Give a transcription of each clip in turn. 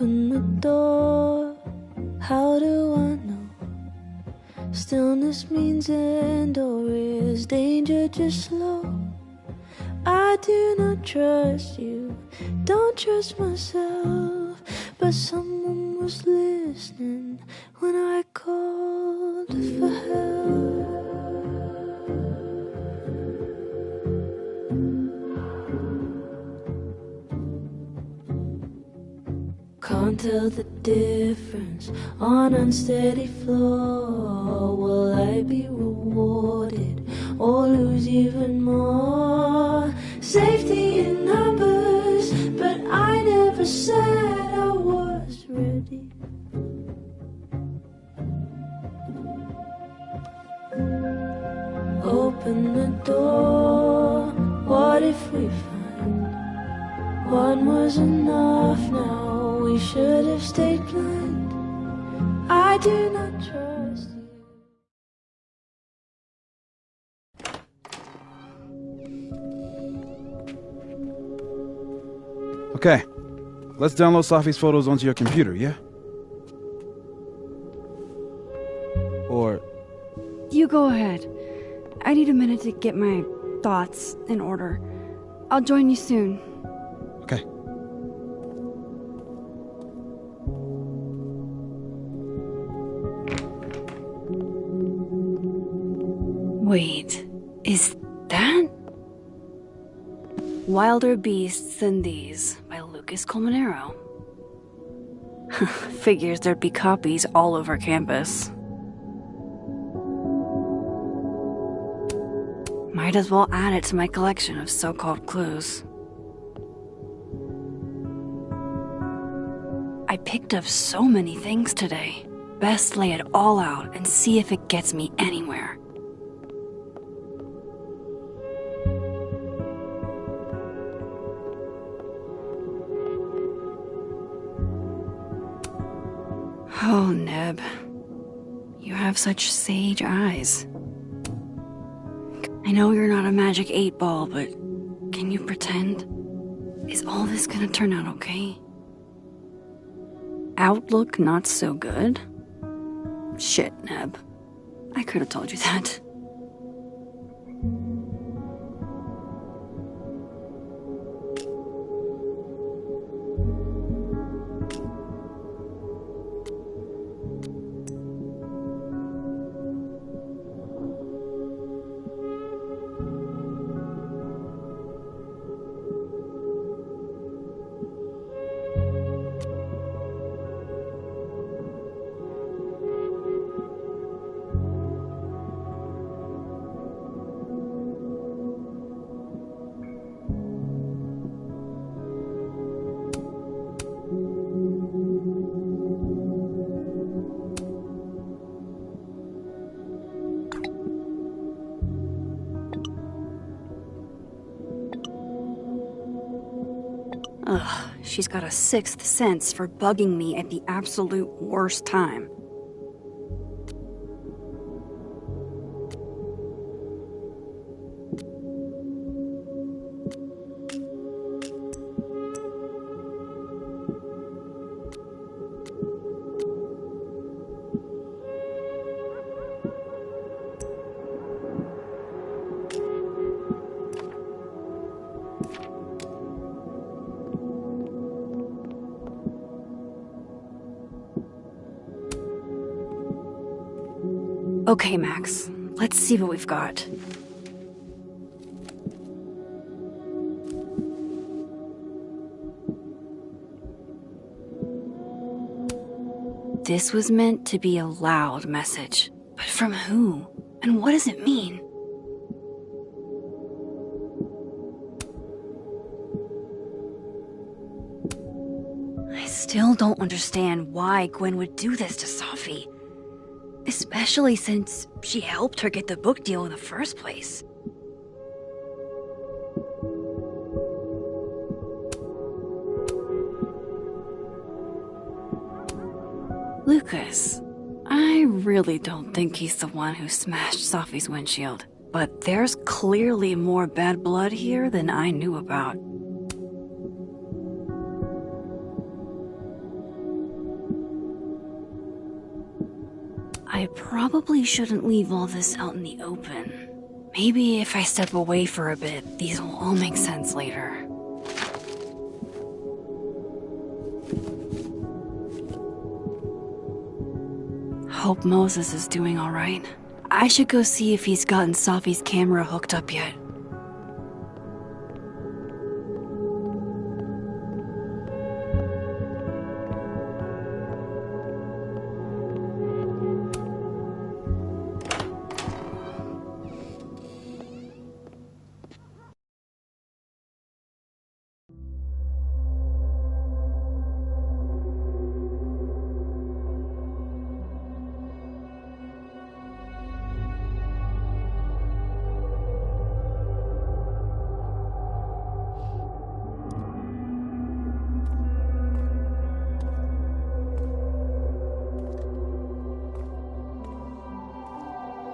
Open the door, how do I know? Stillness means end, or is danger just slow? I do not trust you, don't trust myself, but someone was listening when I called for help. Can't tell the difference on unsteady floor. Will I be rewarded or lose even more? Safety in numbers, but I never said I was ready. Open the door, what if we find one was enough now? We should have stayed blind. I do not trust you. Okay, let's download Safi's photos onto your computer, yeah? Or... You go ahead. I need a minute to get my thoughts in order. I'll join you soon. Okay. Wait, is that? Wilder Beasts Than These by Lucas Colmenero. Figures there'd be copies all over campus. Might as well add it to my collection of so-called clues. I picked up so many things today. Best lay it all out and see if it gets me anywhere. Oh, Neb. You have such sage eyes. I know you're not a magic 8-ball, but can you pretend? Is all this gonna turn out okay? Outlook not so good? Shit, Neb. I could have told you that. Ugh, she's got a sixth sense for bugging me at the absolute worst time. Okay, Max. Let's see what we've got. This was meant to be a loud message. But from who? And what does it mean? I still don't understand why Gwen would do this to Safi. Especially since she helped her get the book deal in the first place. Lucas, I really don't think he's the one who smashed Safi's windshield. But there's clearly more bad blood here than I knew about. probably shouldn't leave all this out in the open. Maybe if I step away for a bit, these will all make sense later. Hope Moses is doing alright. I should go see if he's gotten Safi's camera hooked up yet.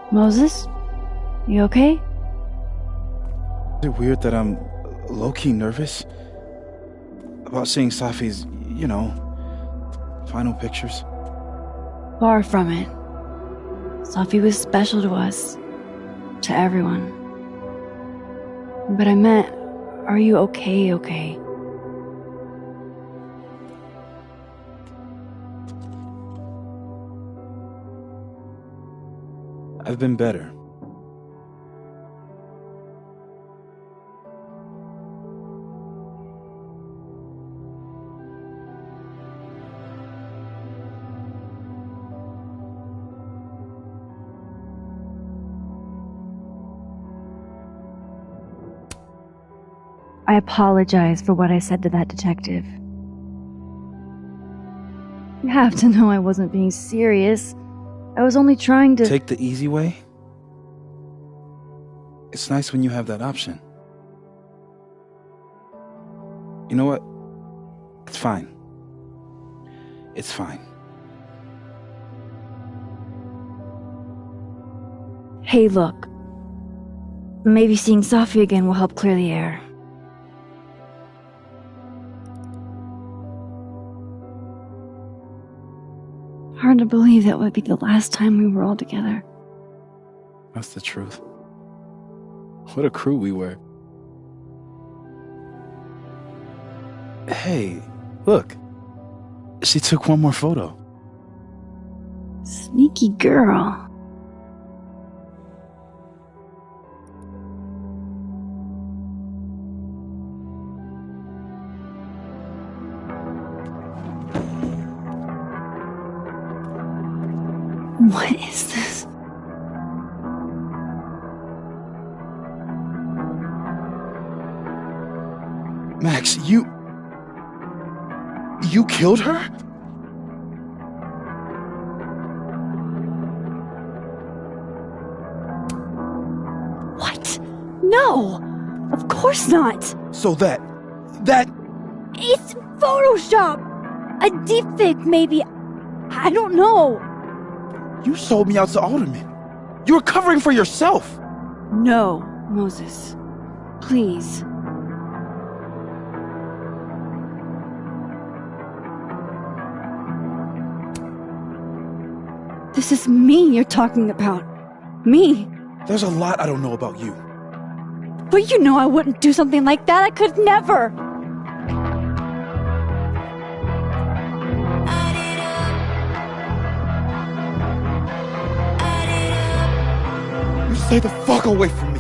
Moses? You okay? Is it weird that I'm low-key nervous about seeing Safi's, final pictures? Far from it. Safi was special to us. To everyone. But I meant, are you okay? I've been better. I apologize for what I said to that detective. You have to know I wasn't being serious. I was only trying to... Take the easy way? It's nice when you have that option. You know what? It's fine. It's fine. Hey, look. Maybe seeing Safi again will help clear the air. Hard to believe that would be the last time we were all together. That's the truth. What a crew we were. Hey, look. She took one more photo. Sneaky girl. What is this? Max, you killed her? What? No! Of course not! So that... It's Photoshop! A deepfake, maybe. I don't know. You sold me out to Alderman. You were covering for yourself. No, Moses. Please. This is me you're talking about. Me. There's a lot I don't know about you. But you know I wouldn't do something like that. I could never. You stay the fuck away from me.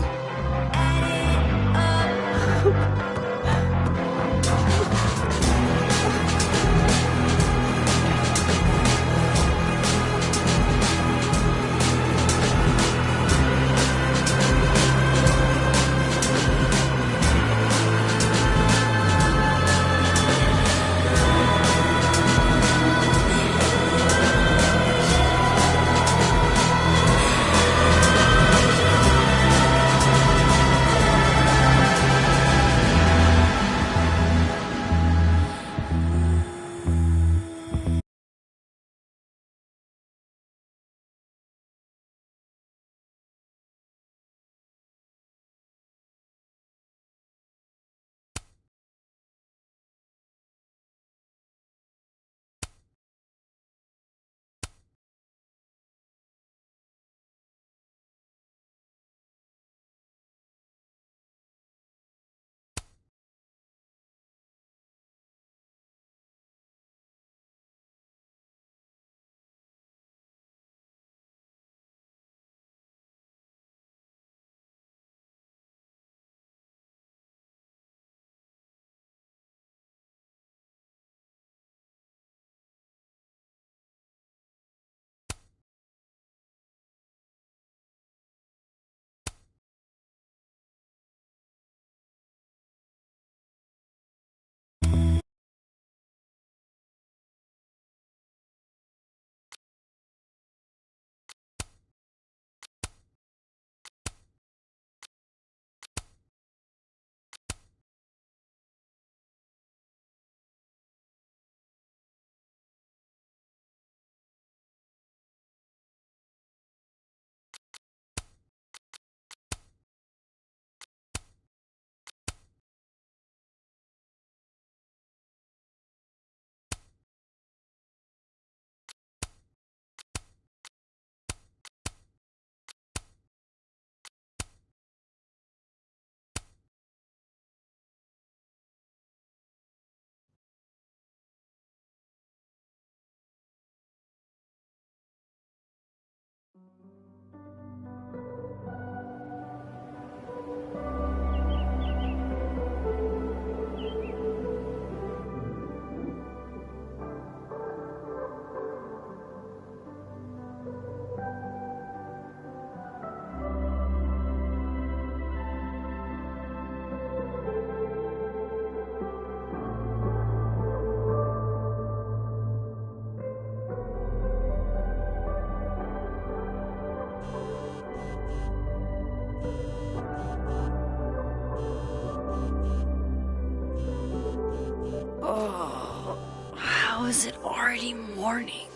is it already morning?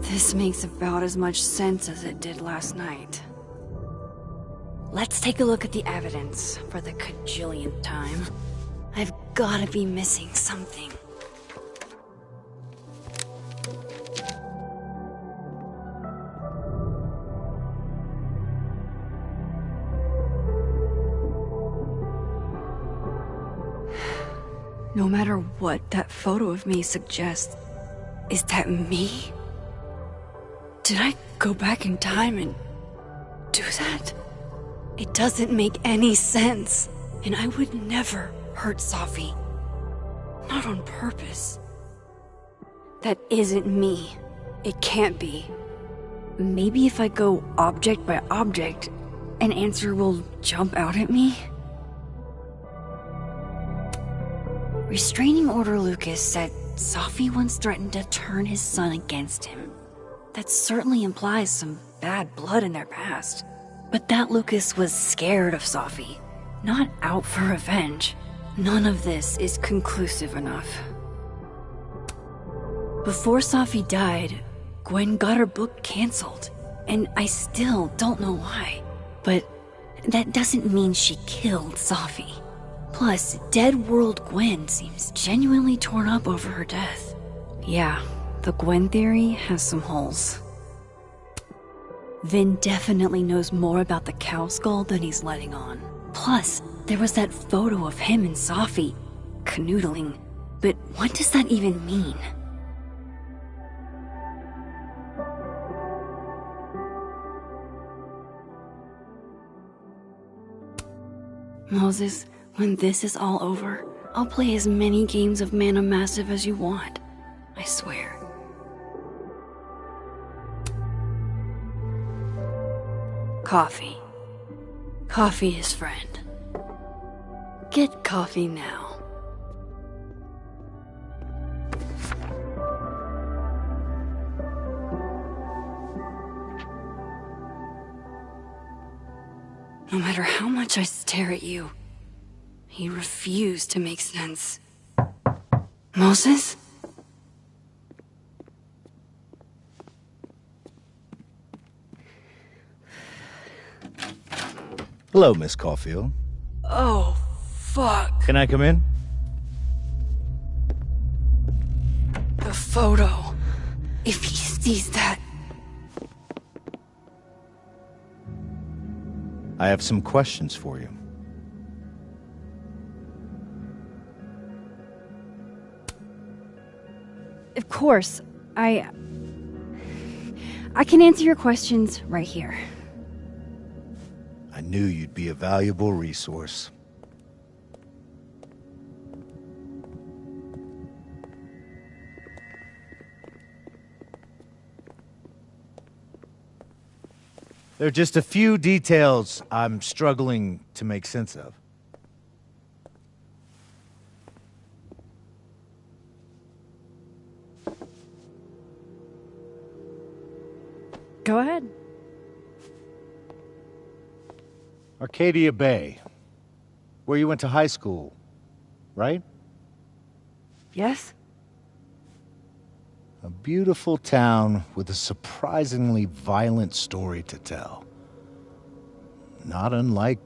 This makes about as much sense as it did last night. Let's take a look at the evidence for the cajillionth time. I've gotta be missing something. No matter what that photo of me suggests, is that me? Did I go back in time and do that? It doesn't make any sense, and I would never hurt Safi. Not on purpose. That isn't me. It can't be. Maybe if I go object by object, an answer will jump out at me? Restraining Order Lucas said Safi once threatened to turn his son against him. That certainly implies some bad blood in their past. But that Lucas was scared of Safi, not out for revenge. None of this is conclusive enough. Before Safi died, Gwen got her book canceled, and I still don't know why. But that doesn't mean she killed Safi. Plus, Dead World Gwen seems genuinely torn up over her death. Yeah, the Gwen theory has some holes. Vin definitely knows more about the cow skull than he's letting on. Plus, there was that photo of him and Safi canoodling. But what does that even mean? Moses, when this is all over, I'll play as many games of Mana Massive as you want. I swear. Coffee. Coffee is friend. Get coffee now. No matter how much I stare at you, you refuse to make sense. Moses? Hello, Miss Caulfield. Oh, fuck. Can I come in? The photo. If he sees that... I have some questions for you. Of course. I can answer your questions right here. I knew you'd be a valuable resource. There are just a few details I'm struggling to make sense of. Go ahead. Arcadia Bay, where you went to high school, right? Yes? A beautiful town with a surprisingly violent story to tell. Not unlike...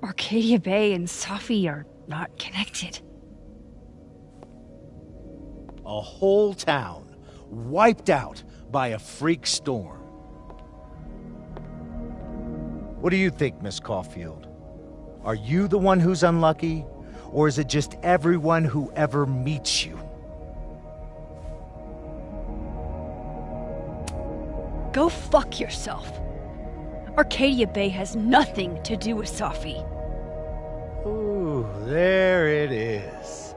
Arcadia Bay and Safi are not connected. A whole town wiped out by a freak storm. What do you think, Miss Caulfield? Are you the one who's unlucky, or is it just everyone who ever meets you? Go fuck yourself. Arcadia Bay has nothing to do with Safi. Ooh, there it is.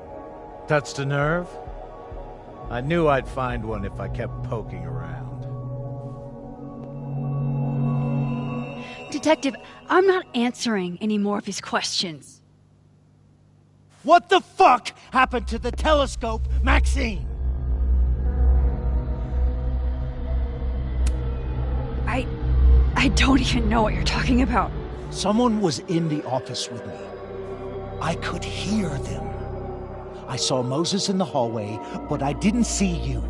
Touched a nerve? I knew I'd find one if I kept poking around. Detective, I'm not answering any more of his questions. What the fuck happened to the telescope, Maxine? I don't even know what you're talking about. Someone was in the office with me. I could hear them. I saw Moses in the hallway, but I didn't see you.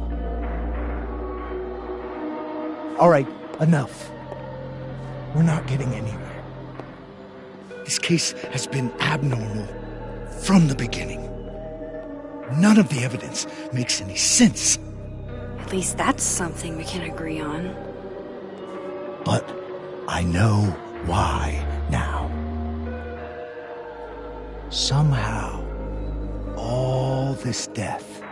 All right, enough. We're not getting anywhere. This case has been abnormal from the beginning. None of the evidence makes any sense. At least that's something we can agree on. But I know why now. Somehow, all this death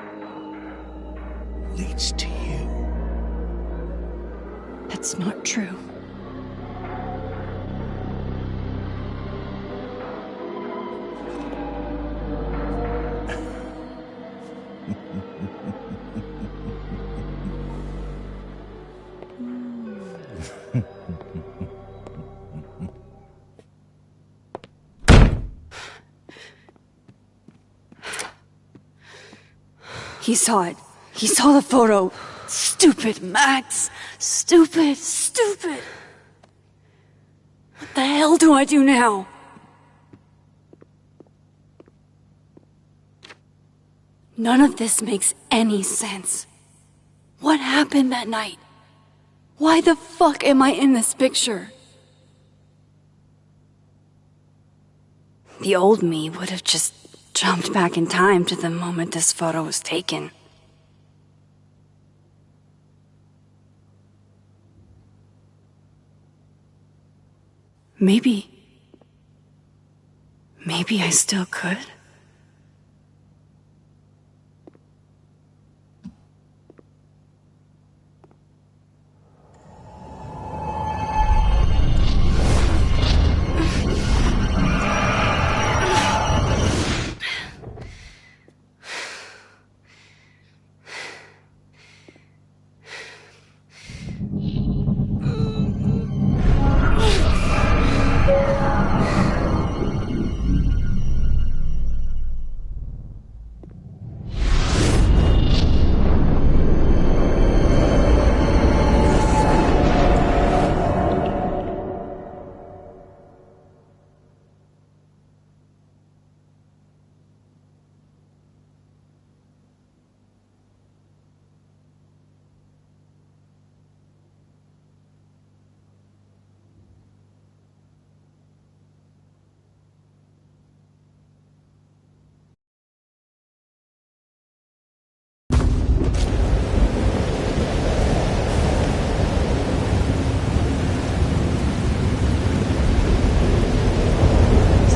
leads to you. That's not true. He saw it. He saw the photo. Stupid Max. Stupid, stupid. What the hell do I do now? None of this makes any sense. What happened that night? Why the fuck am I in this picture? The old me would have just jumped back in time to the moment this photo was taken. Maybe I still could.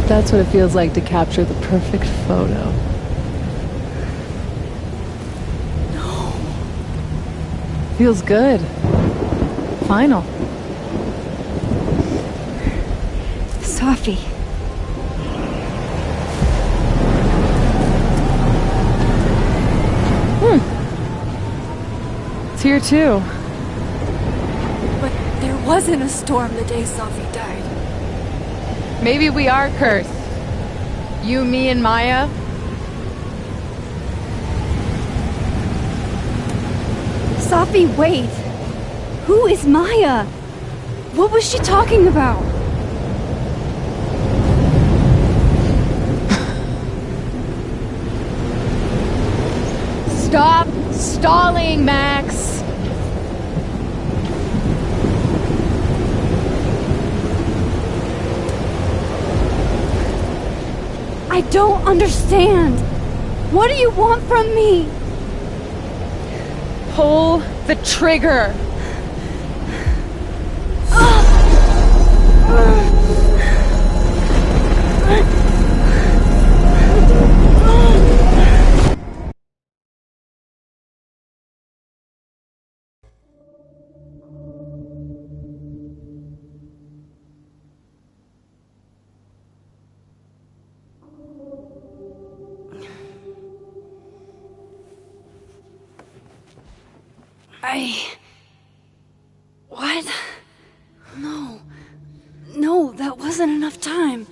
That's what it feels like to capture the perfect photo. No. Feels good. Final. Sophie. It's here too. But there wasn't a storm the day Sophie died. Maybe we are cursed. You, me, and Maya. Sophie, wait! Who is Maya? What was she talking about? Stop stalling, Max! I don't understand. What do you want from me? Pull the trigger! What? No. No, that wasn't enough time.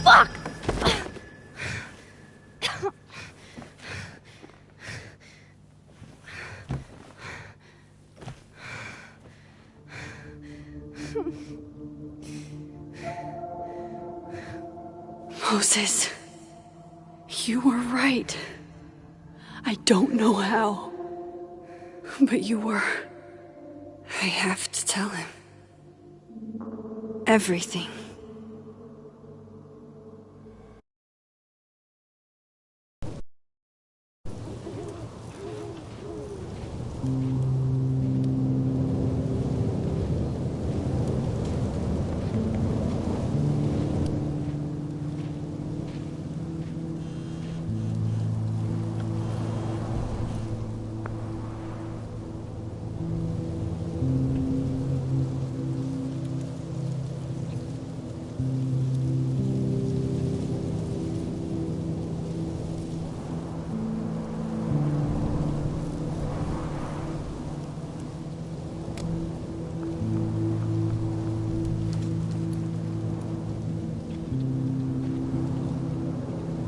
Fuck! Moses, you were right. I don't know how, but you were. I have to tell him. Everything.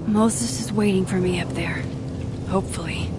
Moses is waiting for me up there. Hopefully.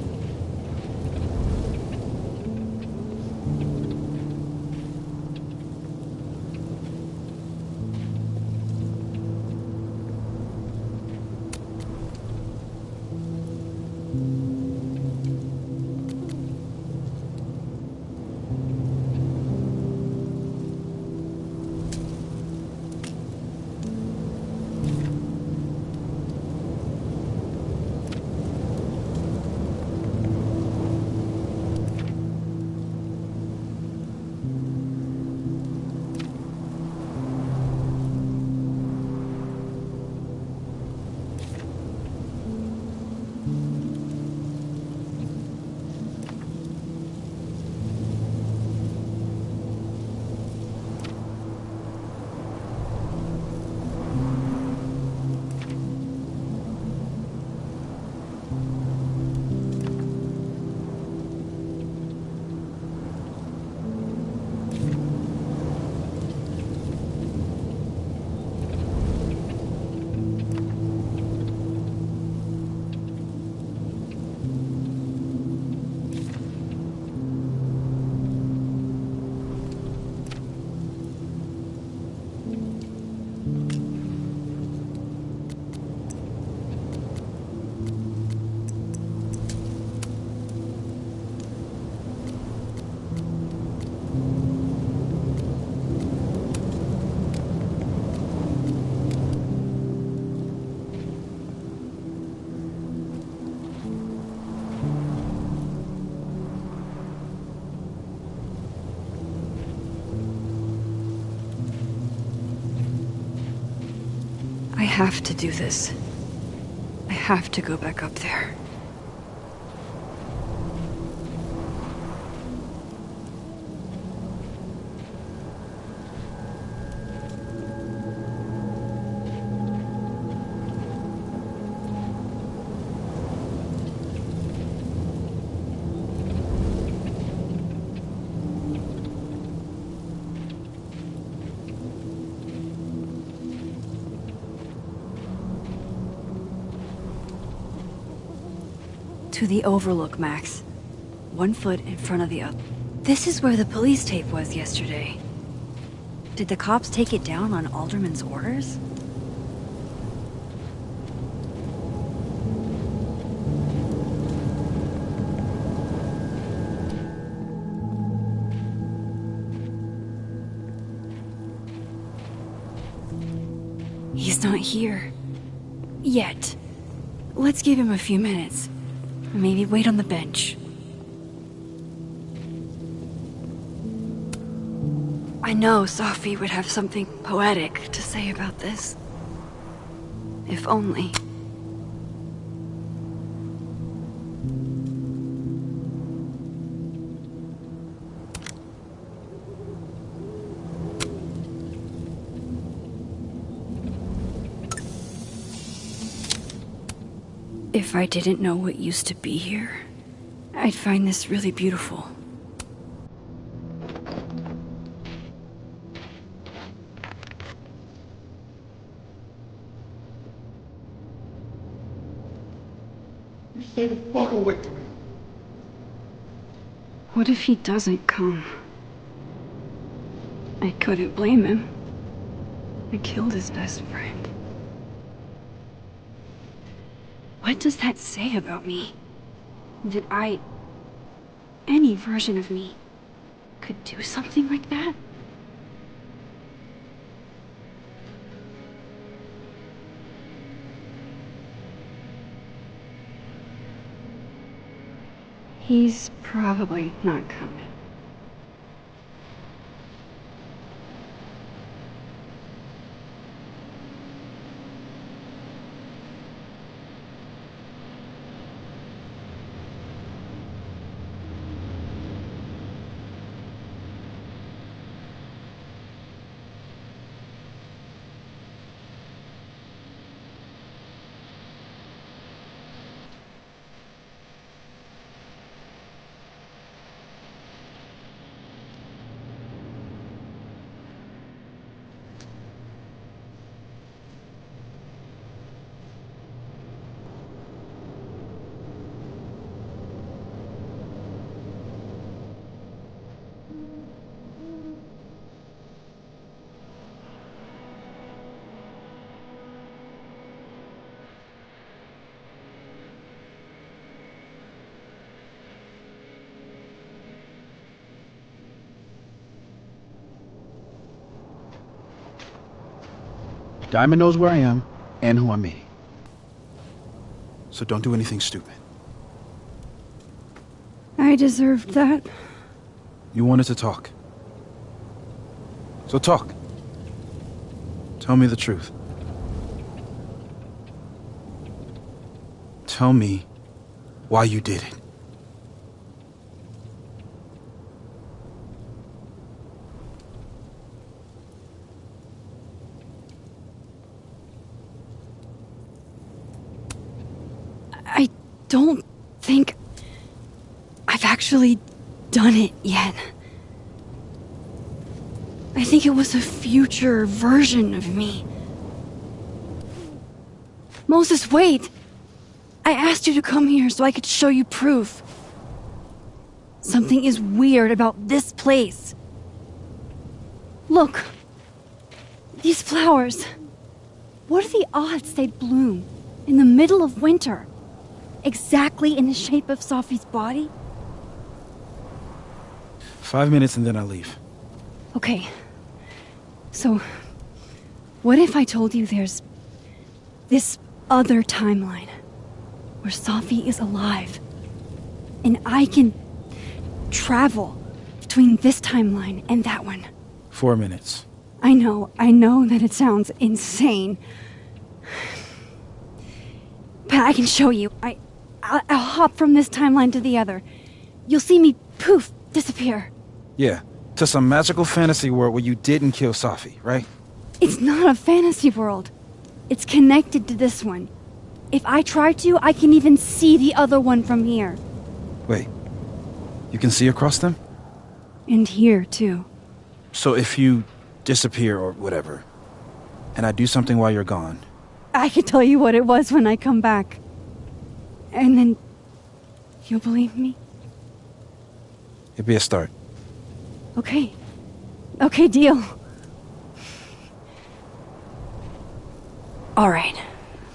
I have to do this. I have to go back up there. To the overlook, Max. 1 foot in front of the other. This is where the police tape was yesterday. Did the cops take it down on Alderman's orders? He's not here. Yet. Let's give him a few minutes. Maybe wait on the bench. I know Sophie would have something poetic to say about this. If only. If I didn't know what used to be here, I'd find this really beautiful. Stay the fuck away from me. What if he doesn't come? I couldn't blame him. I killed his best friend. What does that say about me? That any version of me, could do something like that? He's probably not coming. Diamond knows where I am and who I'm meeting. So don't do anything stupid. I deserved that. You wanted to talk. So talk. Tell me the truth. Tell me why you did it. I don't think I've actually done it yet. I think it was a future version of me. Moses, wait! I asked you to come here so I could show you proof. Something is weird about this place. Look. These flowers. What are the odds they'd bloom in the middle of winter? Exactly in the shape of Sophie's body? 5 minutes and then I'll leave. Okay. So, what if I told you there's this other timeline where Sophie is alive and I can travel between this timeline and that one? 4 minutes. I know that it sounds insane. But I can show you. I'll hop from this timeline to the other. You'll see me, poof, disappear. Yeah, to some magical fantasy world where you didn't kill Sophie, right? It's not a fantasy world. It's connected to this one. If I try to, I can even see the other one from here. Wait, you can see across them? And here, too. So if you disappear or whatever, and I do something while you're gone... I can tell you what it was when I come back. And then... you'll believe me? It'd be a start. Okay. Okay, deal. Alright.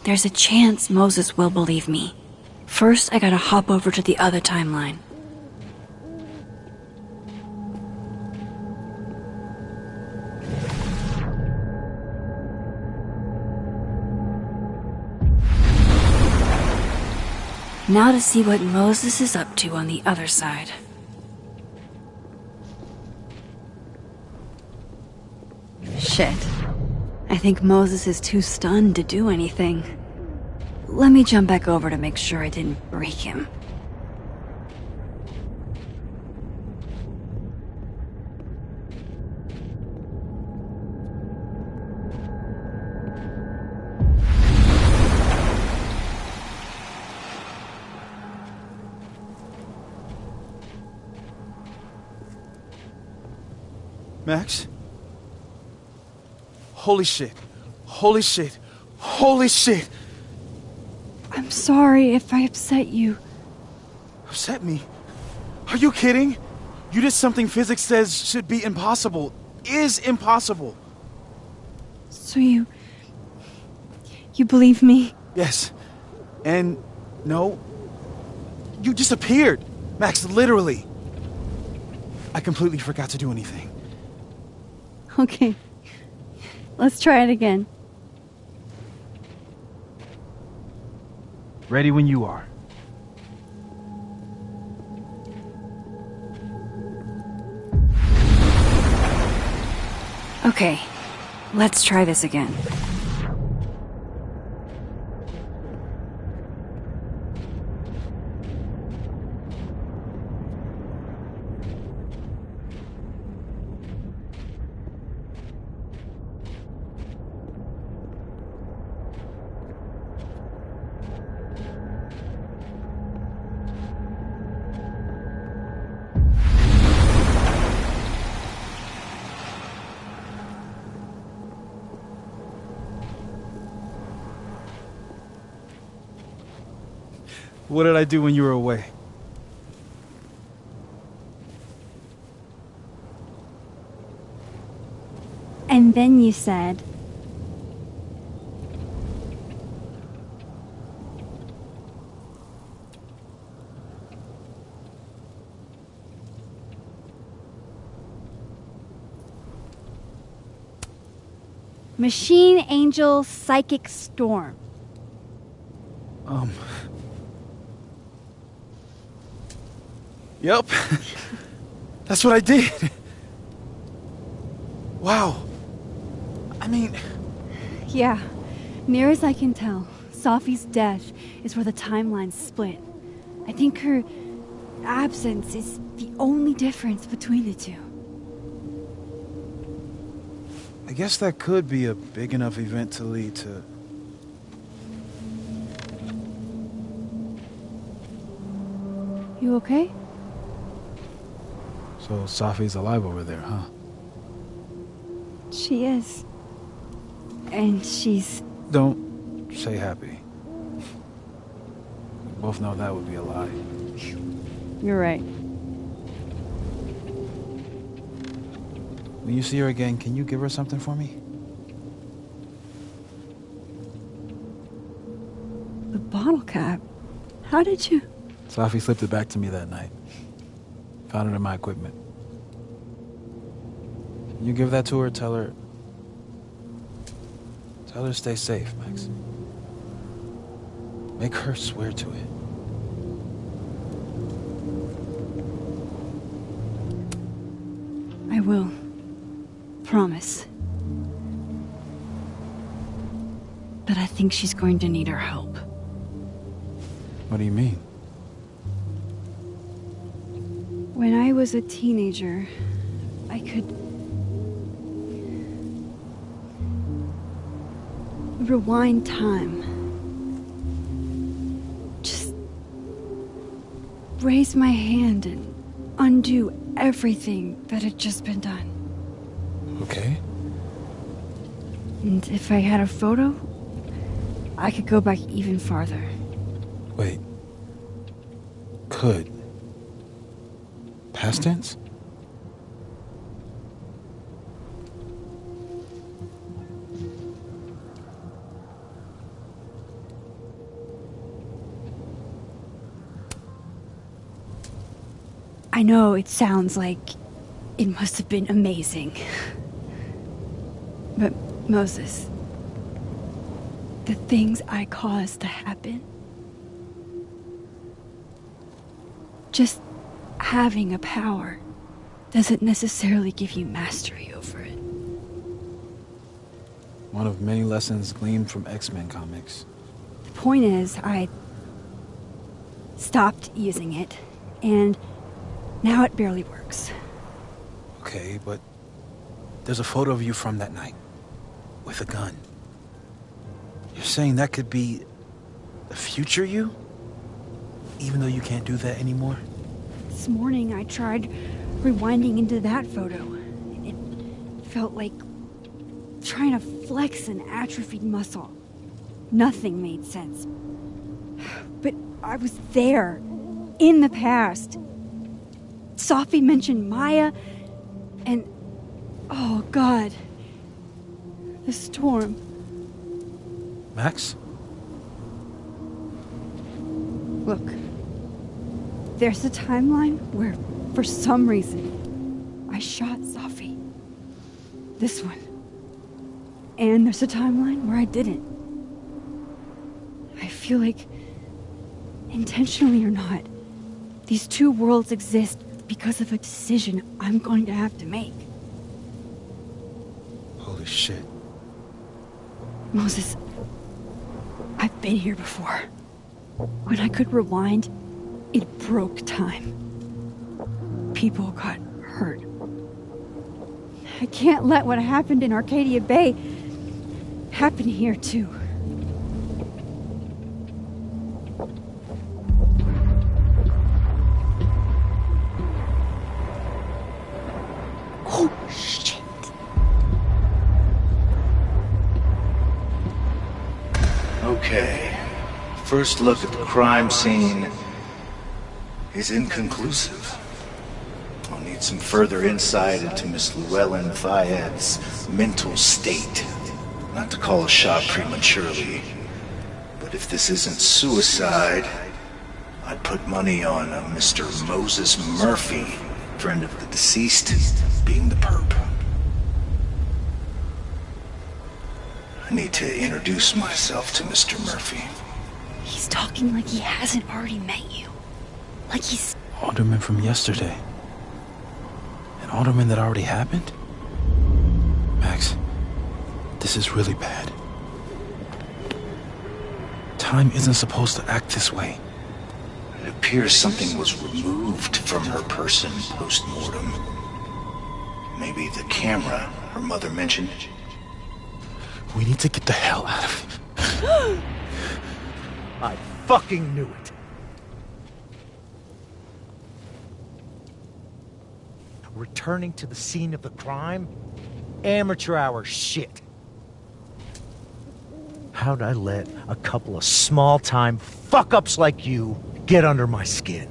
There's a chance Moses will believe me. First, I gotta hop over to the other timeline. Now to see what Moses is up to on the other side. Shit. I think Moses is too stunned to do anything. Let me jump back over to make sure I didn't break him. Max? Holy shit. Holy shit. Holy shit. I'm sorry if I upset you. Upset me? Are you kidding? You did something physics says should be impossible. Is impossible. So you believe me? Yes. And no. You disappeared. Max, literally. I completely forgot to do anything. Okay. Let's try it again. Ready when you are. Okay, let's try this again. What did I do when you were away? And then you said, Machine Angel Psychic Storm. Yep. That's what I did. Wow. I mean... Yeah, near as I can tell, Safi's death is where the timelines split. I think her absence is the only difference between the two. I guess that could be a big enough event to lead to... You okay? So Safi's alive over there, huh? She is. And she's... Don't say happy. We both know that would be a lie. You're right. When you see her again, can you give her something for me? The bottle cap? How did you... Safi slipped it back to me that night. Found it in my equipment. You give that to her, tell her to stay safe, Max. Make her swear to it. I will. Promise. But I think she's going to need our help. What do you mean? When I was a teenager, I could rewind time. Just raise my hand and undo everything that had just been done. Okay. And if I had a photo, I could go back even farther. Wait. Could. Past tense? I know it sounds like it must have been amazing. But Moses, the things I caused to happen, just having a power doesn't necessarily give you mastery over it. One of many lessons gleaned from X-Men comics. The point is, I stopped using it, and now it barely works. Okay, but there's a photo of you from that night. With a gun. You're saying that could be the future you? Even though you can't do that anymore? This morning I tried rewinding into that photo. It felt like trying to flex an atrophied muscle. Nothing made sense. But I was there, in the past. Sophie mentioned Maya, and... oh, God. The storm. Max? Look, there's a timeline where, for some reason, I shot Sophie. This one. And there's a timeline where I didn't. I feel like, intentionally or not, these two worlds exist because of a decision I'm going to have to make. Holy shit. Moses, I've been here before. When I could rewind, it broke time. People got hurt. I can't let what happened in Arcadia Bay happen here, too. Oh, shit. Okay. First look at the crime scene is inconclusive. I'll need some further insight into Miss Llewellyn Fayette's mental state. Not to call a shot prematurely, but if this isn't suicide, I'd put money on a Mr. Moses Murphy, friend of the deceased, being the perp. I need to introduce myself to Mr. Murphy. He's talking like he hasn't already met you. Like he's... Alderman from yesterday. An alderman that already happened? Max, this is really bad. Time isn't supposed to act this way. It appears something was removed from her person post-mortem. Maybe the camera her mother mentioned. We need to get the hell out of here. I fucking knew it. Returning to the scene of the crime? Amateur hour shit. How'd I let a couple of small-time fuck-ups like you get under my skin?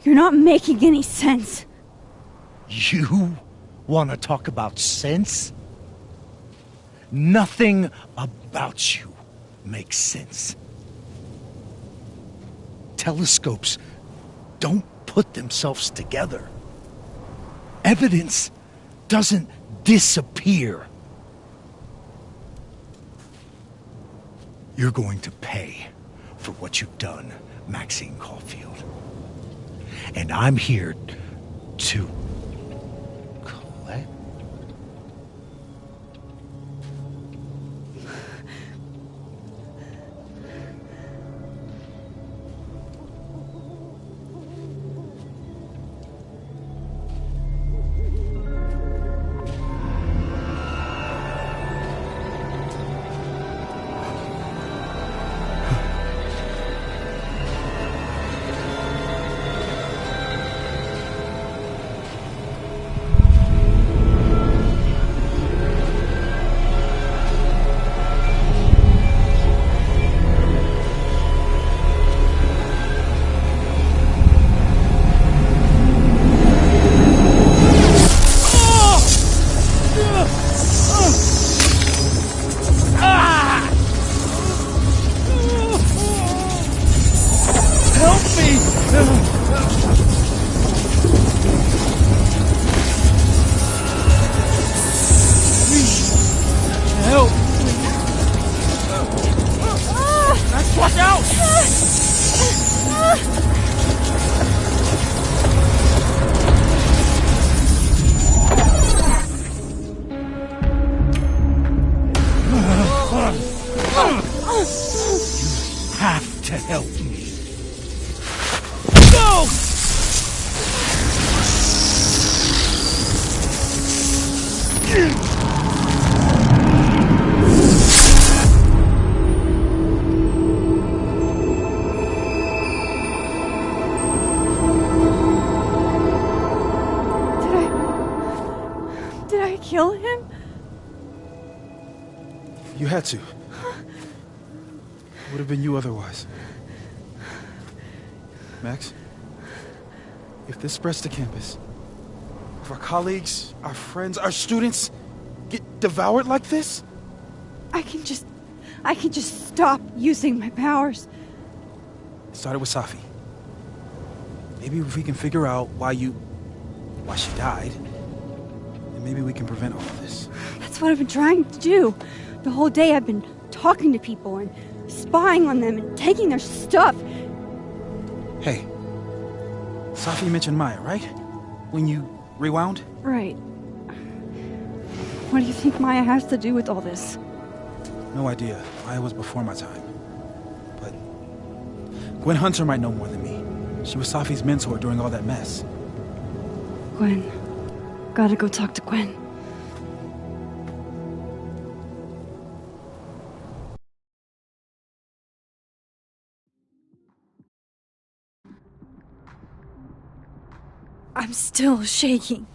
You're not making any sense. You want to talk about sense? Nothing about you makes sense. Telescopes don't put themselves together. Evidence doesn't disappear. You're going to pay for what you've done, Maxine Caulfield. And I'm here to collect. kill him? You had to. It would have been you otherwise. Max, if this spreads to campus, if our colleagues, our friends, our students get devoured like this, I can just stop using my powers. it started with Safi. Maybe if we can figure out why she died, then maybe we can prevent all of this. That's what I've been trying to do. The whole day I've been talking to people and spying on them and taking their stuff. Hey, Safi mentioned Maya, right? When you rewound? Right. What do you think Maya has to do with all this? No idea. Maya was before my time. But Gwen Hunter might know more than me. She was Safi's mentor during all that mess. Gwen. Gotta go talk to Gwen. I'm still shaking.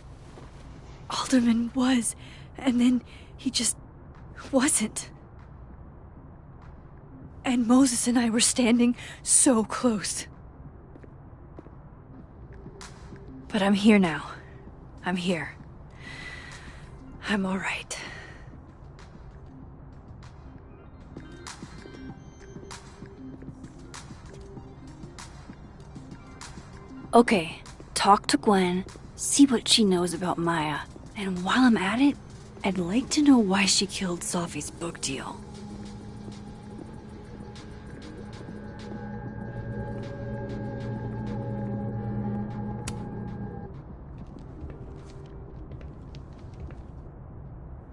Alderman was, and then he just wasn't. And Moses and I were standing so close. But I'm here now. I'm here. I'm all right. Okay, talk to Gwen, see what she knows about Maya, and while I'm at it, I'd like to know why she killed Safi's book deal.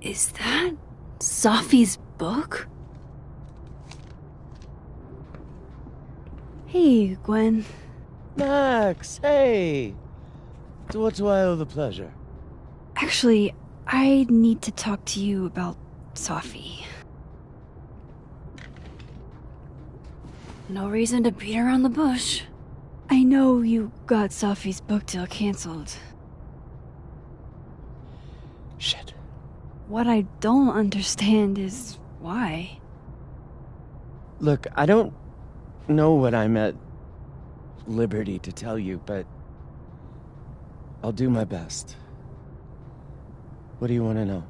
Is that Safi's book? Hey, Gwen. Max, hey! To what do I owe the pleasure? Actually, I need to talk to you about Safi. No reason to beat around the bush. I know you got Safi's book deal canceled. Shit. What I don't understand is why. Look, I don't know what I'm at liberty to tell you, but I'll do my best. What do you want to know?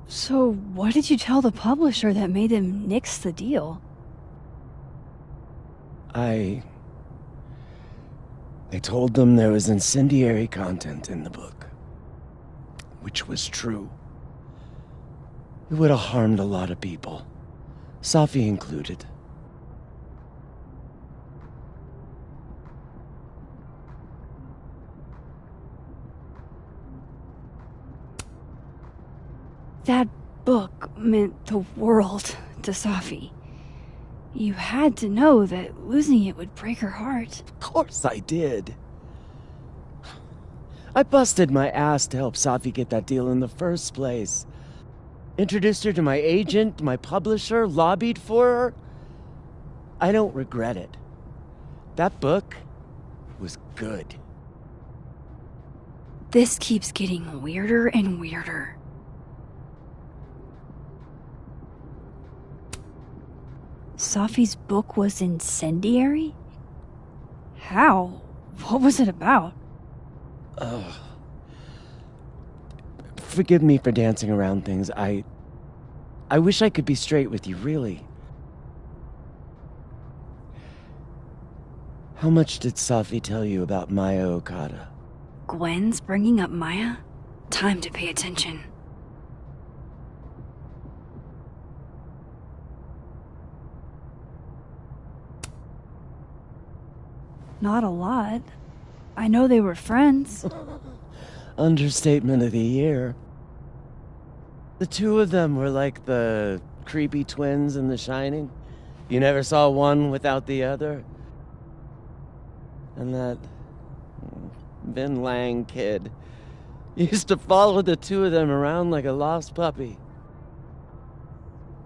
So, what did you tell the publisher that made them nix the deal? I told them there was incendiary content in the book, which was true. It would have harmed a lot of people, Safi included. That book meant the world to Safi. You had to know that losing it would break her heart. Of course I did. I busted my ass to help Safi get that deal in the first place. Introduced her to my agent, my publisher, lobbied for her. I don't regret it. That book was good. This keeps getting weirder and weirder. Safi's book was incendiary? How? What was it about? Forgive me for dancing around things. I wish I could be straight with you, really. How much did Safi tell you about Maya Okada? Gwen's bringing up Maya? Time to pay attention. Not a lot. I know they were friends. Understatement of the year. The two of them were like the creepy twins in The Shining. You never saw one without the other. And that Vin Lang kid used to follow the two of them around like a lost puppy.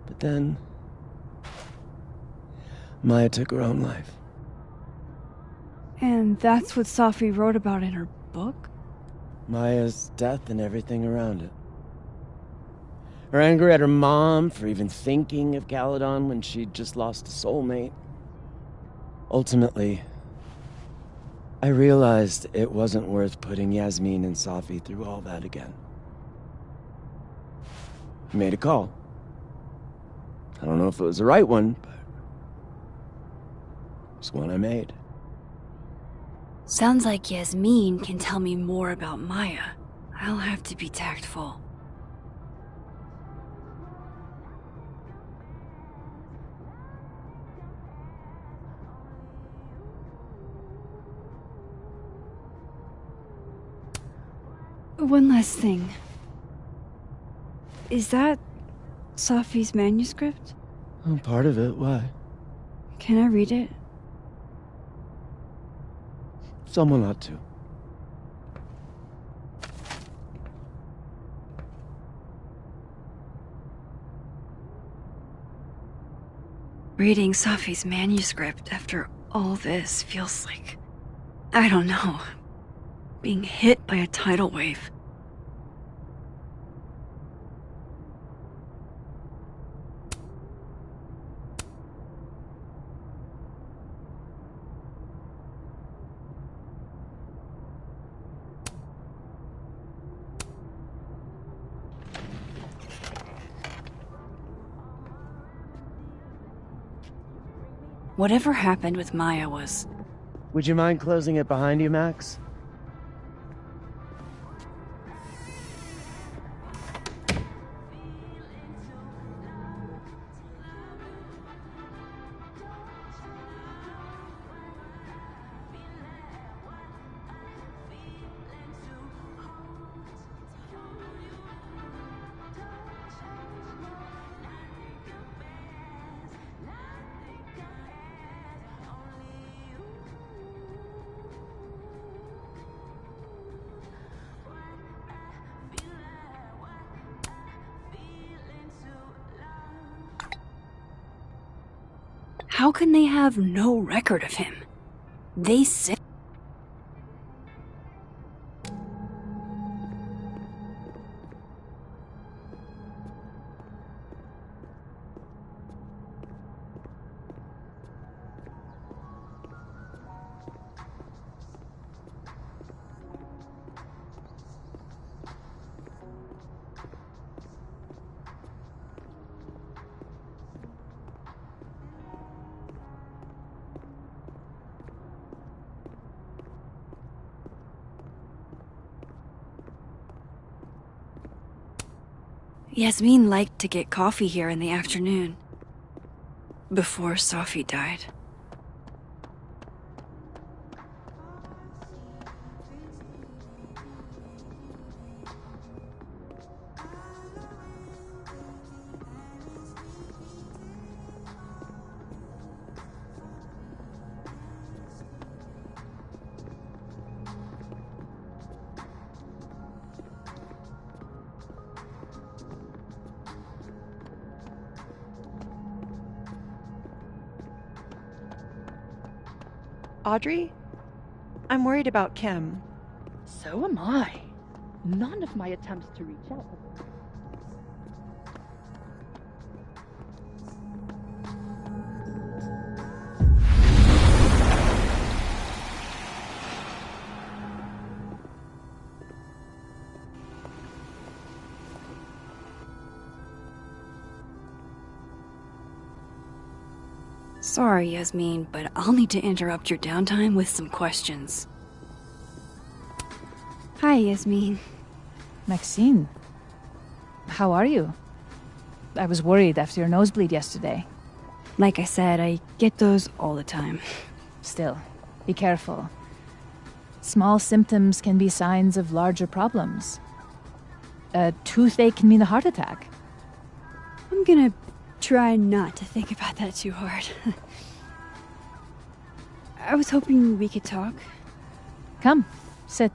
But then Maya took her own life. And that's what Safi wrote about in her book? Maya's death and everything around it. Her anger at her mom for even thinking of Caledon when she'd just lost a soulmate. Ultimately, I realized it wasn't worth putting Yasmin and Safi through all that again. I made a call. I don't know if it was the right one, but it's one I made. Sounds like Yasmin can tell me more about Maya. I'll have to be tactful. One last thing. Is that Safi's manuscript? Oh, part of it, why? Can I read it? Someone ought to. Reading Safi's manuscript after all this feels like... I don't know. Being hit by a tidal wave. Whatever happened with Maya was... Would you mind closing it behind you, Max? How can they have no record of him? They said... Yasmin liked to get coffee here in the afternoon. Before Safi died. Audrey? I'm worried about Kim. So am I. None of my attempts to reach out have worked. Sorry, Yasmin, but I'll need to interrupt your downtime with some questions. Hi, Yasmin. Maxine, how are you? I was worried after your nosebleed yesterday. Like I said, I get those all the time. Still, be careful. Small symptoms can be signs of larger problems. A toothache can mean a heart attack. I'm gonna try not to think about that too hard. I was hoping we could talk. Come, sit.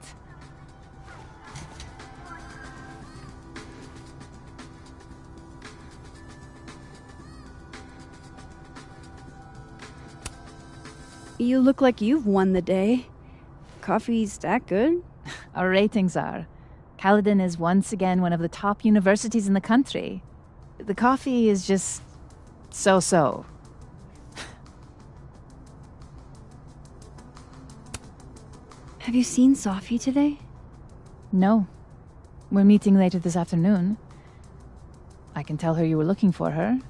You look like you've won the day. Coffee's that good? Our ratings are. Caledon is once again one of the top universities in the country. The coffee is just so-so. Have you seen Sophie today? No. We're meeting later this afternoon. I can tell her you were looking for her.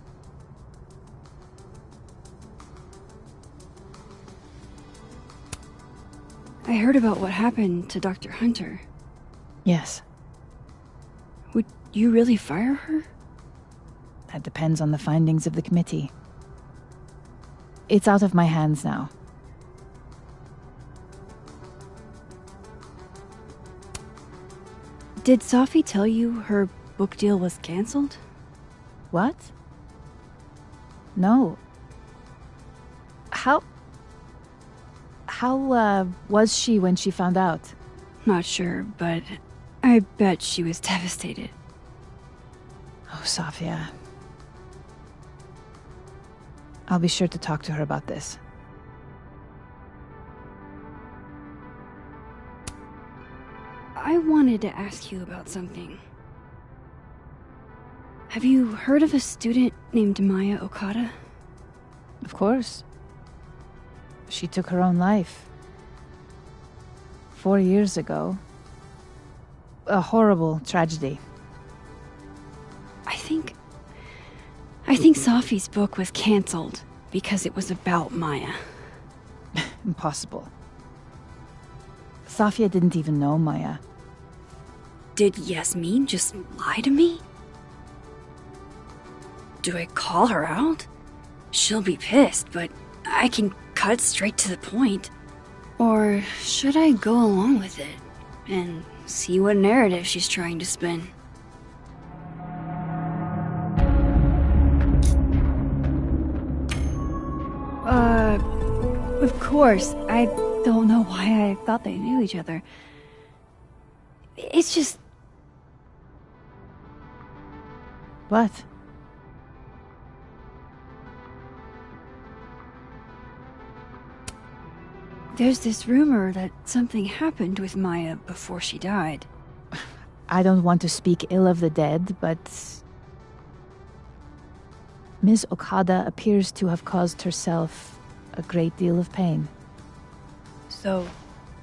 I heard about what happened to Dr. Hunter. Yes. Would you really fire her? That depends on the findings of the committee. It's out of my hands now. Did Sophie tell you her book deal was canceled? What? No. How was she when she found out? Not sure, but I bet she was devastated. Oh, Sophia. I'll be sure to talk to her about this. I wanted to ask you about something. Have you heard of a student named Maya Okada? Of course. She took her own life. 4 years ago. A horrible tragedy. I think Sophie's book was cancelled because it was about Maya. Impossible. Sophia didn't even know Maya. Did Yasmin just lie to me? Do I call her out? She'll be pissed, but I can cut straight to the point. Or should I go along with it and see what narrative she's trying to spin? Of course. I don't know why I thought they knew each other. It's just... What? There's this rumor that something happened with Maya before she died. I don't want to speak ill of the dead, but... Ms. Okada appears to have caused herself a great deal of pain. So,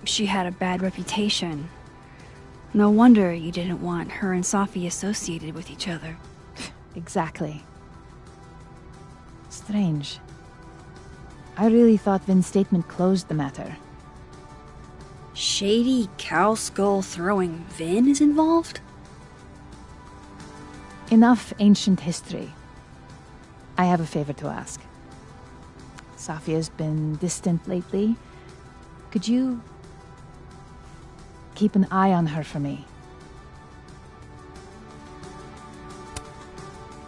she had a bad reputation. No wonder you didn't want her and Sophie associated with each other. Exactly. Strange. I really thought Vin's statement closed the matter. Shady cow skull throwing Vin is involved? Enough ancient history. I have a favor to ask. Sophia's been distant lately. Could you keep an eye on her for me?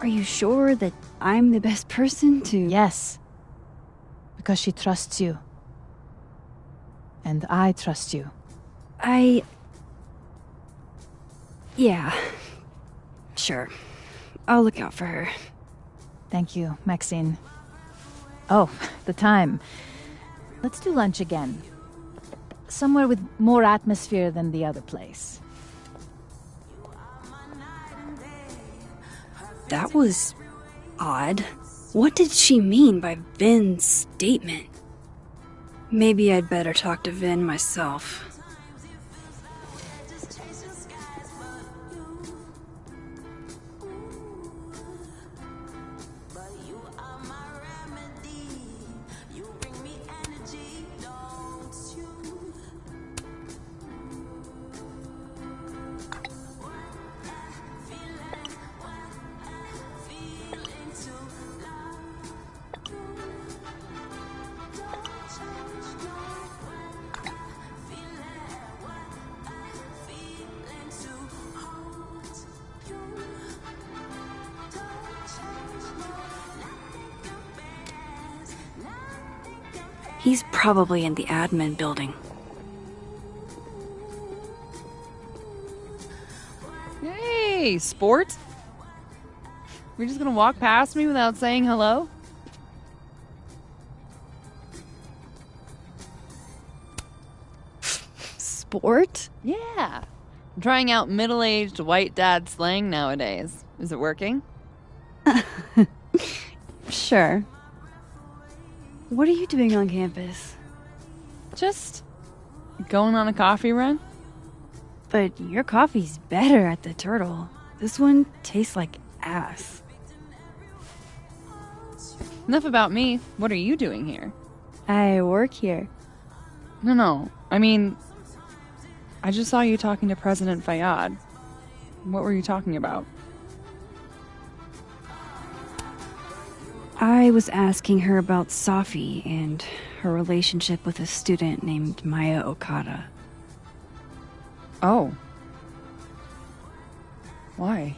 Are you sure that I'm the best person to... Yes. Because she trusts you. And I trust you. Yeah. Sure. I'll look out for her. Thank you, Maxine. Oh, the time. Let's do lunch again. Somewhere with more atmosphere than the other place. That was... odd. What did she mean by Vin's statement? Maybe I'd better talk to Vin myself. He's probably in the admin building. Hey, sport? You're just gonna walk past me without saying hello? sport? Yeah. I'm trying out middle-aged white dad slang nowadays. Is it working? Sure. What are you doing on campus? Just going on a coffee run? But your coffee's better at the Turtle. This one tastes like ass. Enough about me. What are you doing here? I work here. No. I mean, I just saw you talking to President Fayyad. What were you talking about? I was asking her about Safi and her relationship with a student named Maya Okada. Oh. Why?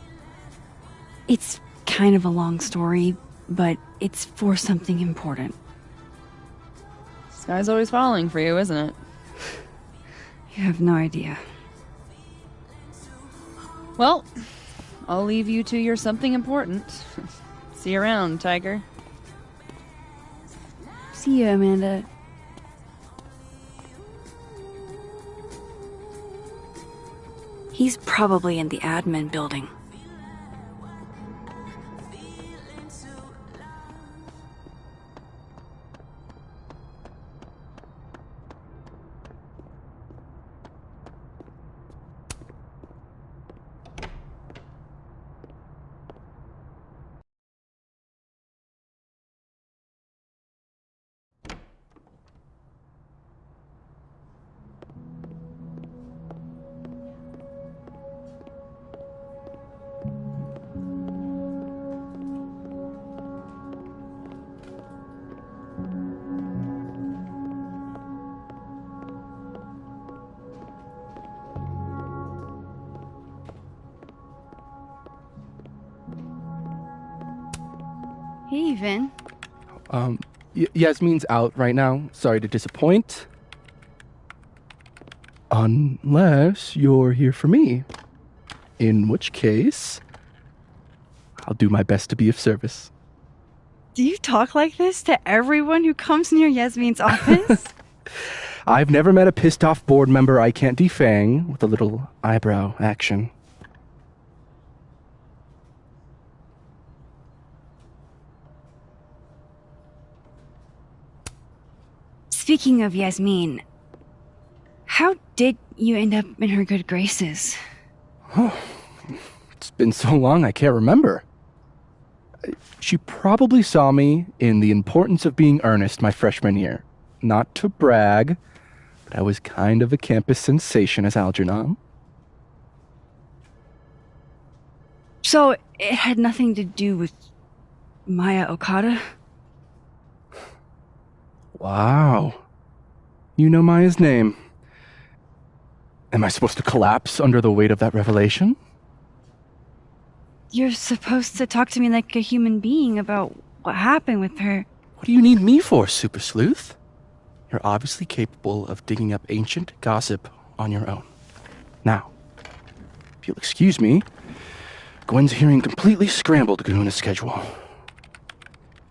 It's kind of a long story, but it's for something important. Sky's always falling for you, isn't it? You have no idea. Well, I'll leave you to your something important. See you around, Tiger. See you, Amanda. He's probably in the admin building. Hey, Vin. Yasmin's out right now. Sorry to disappoint. Unless you're here for me. In which case, I'll do my best to be of service. Do you talk like this to everyone who comes near Yasmin's office? I've never met a pissed off board member I can't defang with a little eyebrow action. Speaking of Yasmin, how did you end up in her good graces? Oh, it's been so long I can't remember. She probably saw me in The Importance of Being Earnest my freshman year. Not to brag, but I was kind of a campus sensation as Algernon. So it had nothing to do with Maya Okada? Wow. You know Maya's name. Am I supposed to collapse under the weight of that revelation? You're supposed to talk to me like a human being about what happened with her. What do you need me for, Super Sleuth? You're obviously capable of digging up ancient gossip on your own. Now, if you'll excuse me, Gwen's hearing completely scrambled Kahuna's schedule.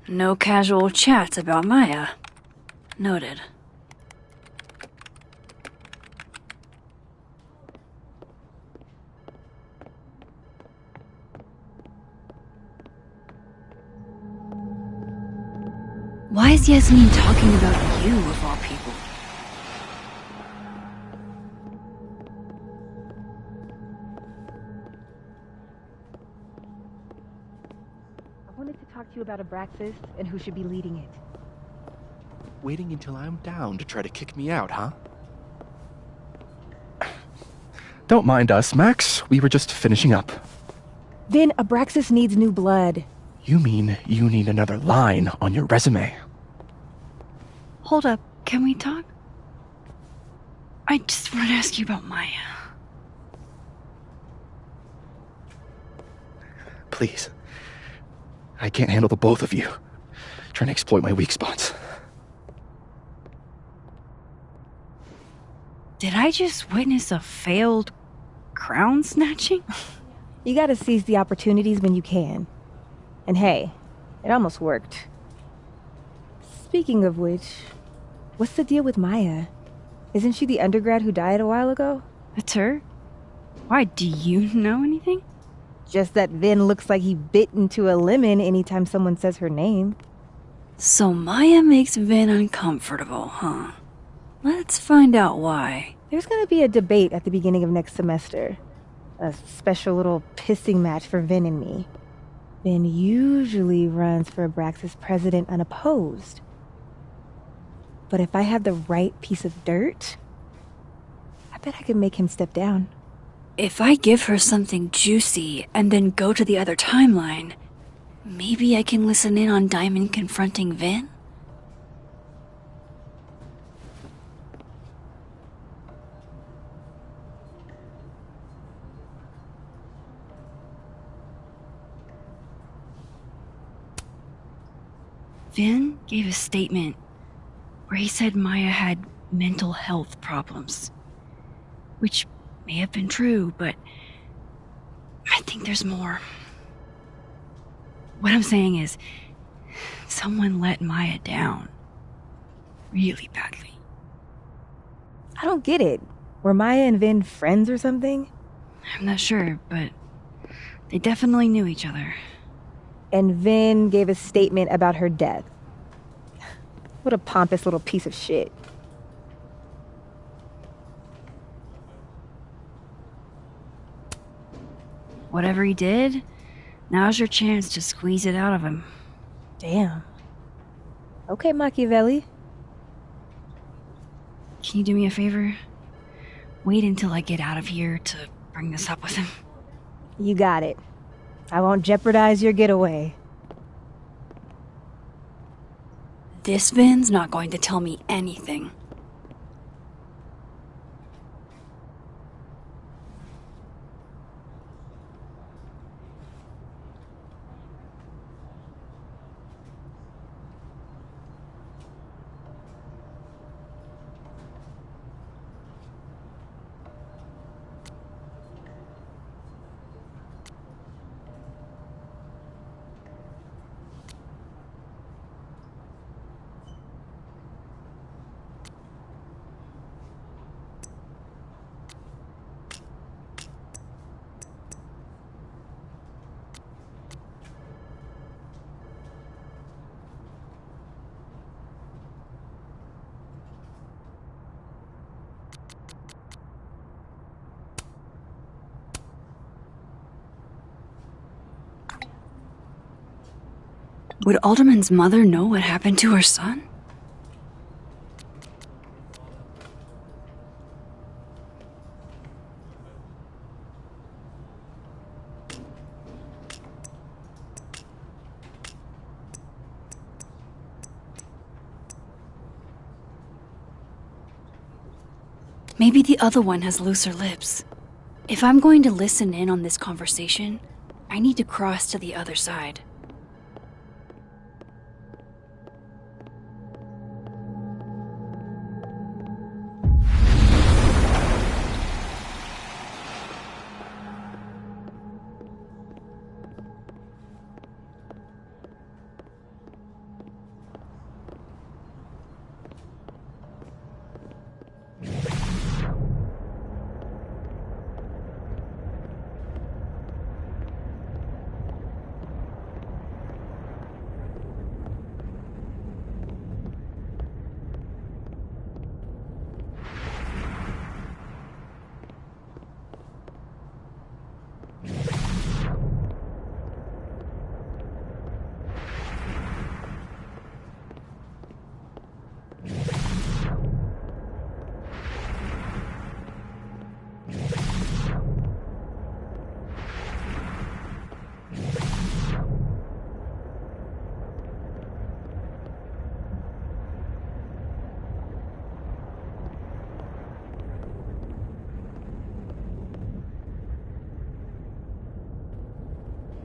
No casual chats about Maya. Noted. Why is Yasmin talking about you, of all people? I wanted to talk to you about Abraxas and who should be leading it. Waiting until I'm down to try to kick me out, huh? Don't mind us, Max. We were just finishing up. Then Abraxas needs new blood. You mean you need another line on your resume? Hold up, can we talk? I just want to ask you about Maya. Please. I can't handle the both of you trying to exploit my weak spots. Did I just witness a failed crown snatching? You gotta seize the opportunities when you can. And hey, it almost worked. Speaking of which, what's the deal with Maya? Isn't she the undergrad who died a while ago? That's her? Why, do you know anything? Just that Vin looks like he bit into a lemon anytime someone says her name. So Maya makes Vin uncomfortable, huh? Let's find out why. There's gonna be a debate at the beginning of next semester. A special little pissing match for Vin and me. Vin usually runs for Abraxas president unopposed. But if I have the right piece of dirt, I bet I could make him step down. If I give her something juicy and then go to the other timeline, maybe I can listen in on Diamond confronting Vin? Vin gave a statement where he said Maya had mental health problems, which may have been true, but I think there's more. What I'm saying is, someone let Maya down really badly. I don't get it. Were Maya and Vin friends or something? I'm not sure, but they definitely knew each other. And Vin gave a statement about her death. What a pompous little piece of shit. Whatever he did, now's your chance to squeeze it out of him. Damn. Okay, Machiavelli. Can you do me a favor? Wait until I get out of here to bring this up with him. You got it. I won't jeopardize your getaway. This Vin's not going to tell me anything. Would Alderman's mother know what happened to her son? Maybe the other one has looser lips. If I'm going to listen in on this conversation, I need to cross to the other side.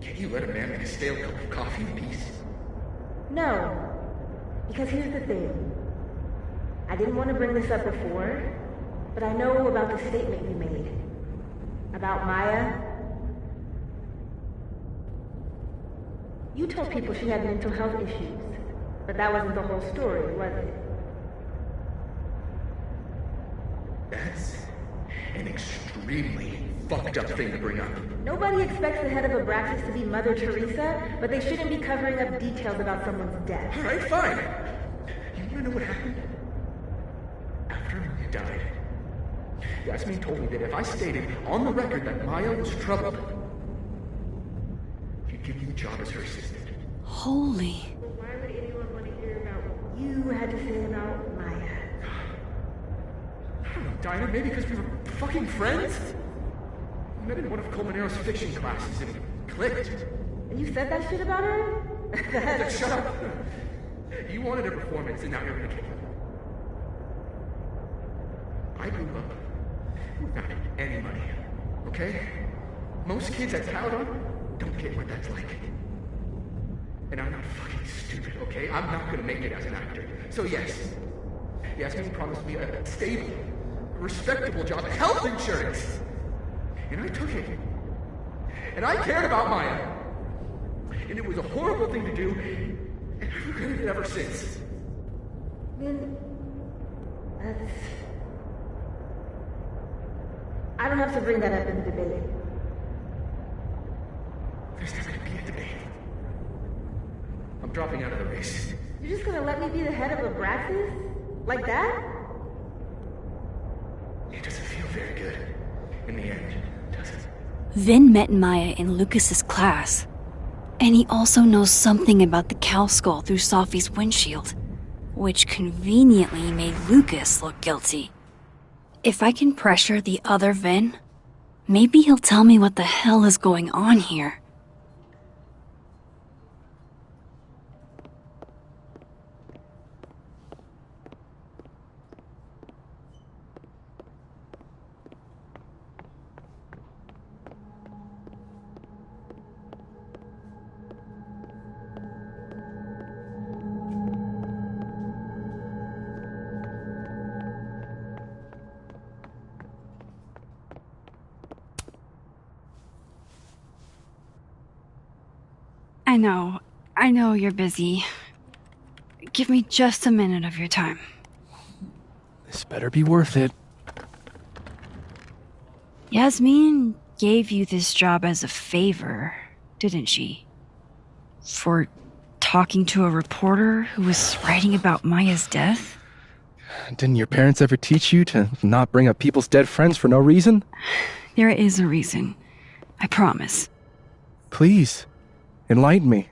Can't you let a man make a stale cup of coffee in peace? No. Because here's the thing. I didn't want to bring this up before, but I know about the statement you made. About Maya. You told people she had mental health issues, but that wasn't the whole story, was it? an extremely fucked up thing to bring up. Nobody expects the head of Abraxas to be Mother Teresa, but they shouldn't be covering up details about someone's death. Alright, fine. You wanna know what happened? After Maya died, Yasmin told me that if I stated on the record that Maya was troubled, she'd give me the job as her assistant. Holy. Why would anyone want to hear about what you had to say about Maya? I don't know, Dinah, maybe because we were fucking friends? We met in one of Colmenaro's fiction classes and it clicked. And you said that shit about her? Shut up! You wanted a performance and now you're gonna kill her. I grew up without any money, okay? Most kids at Paladon don't get what that's like. And I'm not fucking stupid, okay? I'm not gonna make it as an actor. So yes, Yasmin promised me a stable, respectable job, health insurance. And I took it. And I cared about Maya. And it was a horrible thing to do, and I've regretted it ever since. That's... I don't have to bring that up in the debate. There's never gonna be a debate. I'm dropping out of the race. You're just gonna let me be the head of Abraxas? Like that? It doesn't feel very good in the end, does it? Vin met Maya in Lucas's class. And he also knows something about the cow skull through Sophie's windshield, which conveniently made Lucas look guilty. If I can pressure the other Vin, maybe he'll tell me what the hell is going on here. I know you're busy. Give me just a minute of your time. This better be worth it. Yasmin gave you this job as a favor, didn't she? For talking to a reporter who was writing about Maya's death? Didn't your parents ever teach you to not bring up people's dead friends for no reason? There is a reason. I promise. Please, enlighten me.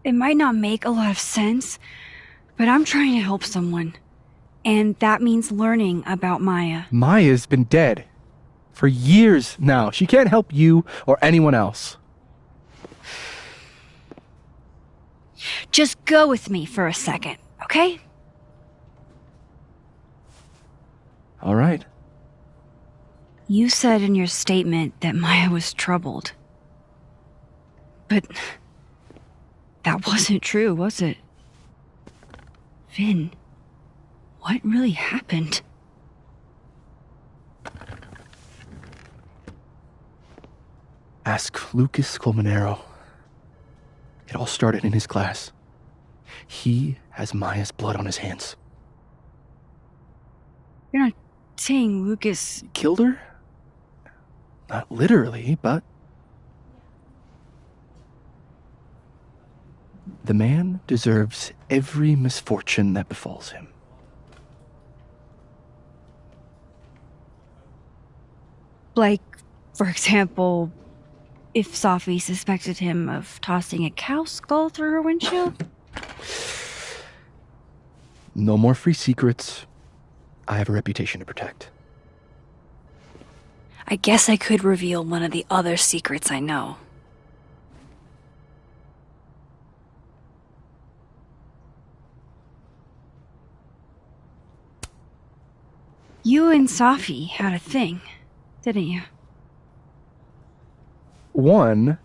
It might not make a lot of sense, but I'm trying to help someone. And that means learning about Maya. Maya's been dead for years now. She can't help you or anyone else. Just go with me for a second, okay? All right. You said in your statement that Maya was troubled. But that wasn't true, was it? Vin, what really happened? Ask Lucas Colmenero. It all started in his class. He has Maya's blood on his hands. You're not saying Lucas killed her? Not literally, but... The man deserves every misfortune that befalls him. Like, for example, if Sophie suspected him of tossing a cow skull through her windshield? No more free secrets. I have a reputation to protect. I guess I could reveal one of the other secrets I know. You and Sophie had a thing, didn't you? One,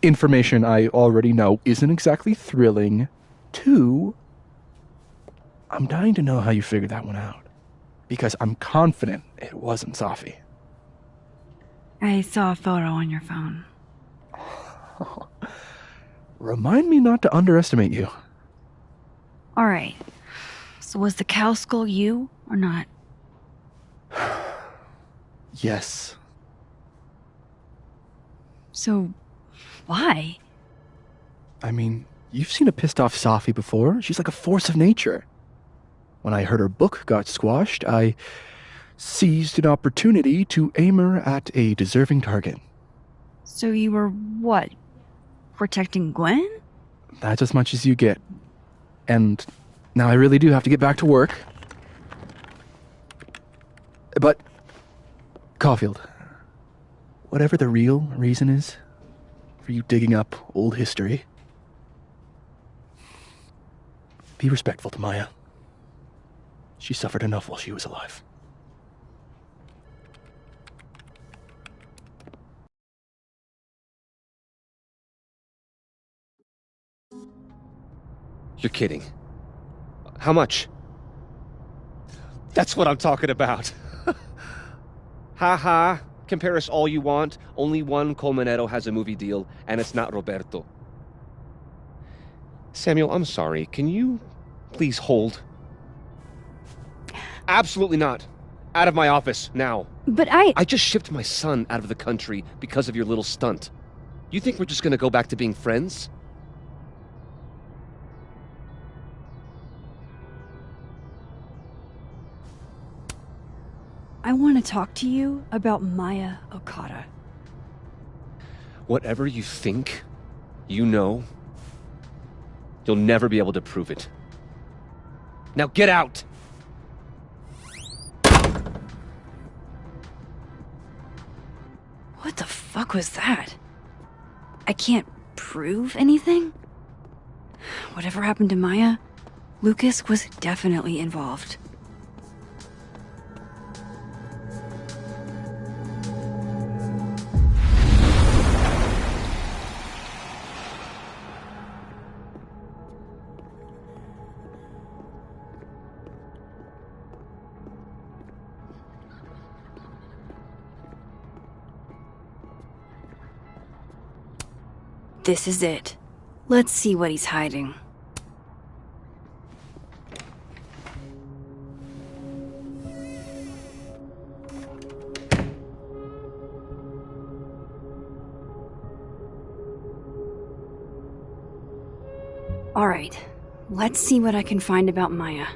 information I already know isn't exactly thrilling. Two, I'm dying to know how you figured that one out. Because I'm confident it wasn't Sophie. I saw a photo on your phone. Remind me not to underestimate you. Alright. So was the cow skull you, or not? Yes. So, why? I mean, you've seen a pissed off Safi before. She's like a force of nature. When I heard her book got squashed, I seized an opportunity to aim her at a deserving target. So you were, what, protecting Gwen? That's as much as you get. And now I really do have to get back to work. But, Caulfield, whatever the real reason is for you digging up old history, be respectful to Maya. She suffered enough while she was alive. You're kidding. How much? That's what I'm talking about. Ha ha. Compare us all you want. Only one Colmenero has a movie deal, and it's not Roberto. Samuel, I'm sorry. Can you please hold? Absolutely not. Out of my office, now. But I just shipped my son out of the country because of your little stunt. You think we're just gonna go back to being friends? I want to talk to you about Maya Okada. Whatever you think, you know, you'll never be able to prove it. Now get out! What the fuck was that? I can't prove anything? Whatever happened to Maya, Lucas was definitely involved. This is it. Let's see what he's hiding. Alright, let's see what I can find about Maya.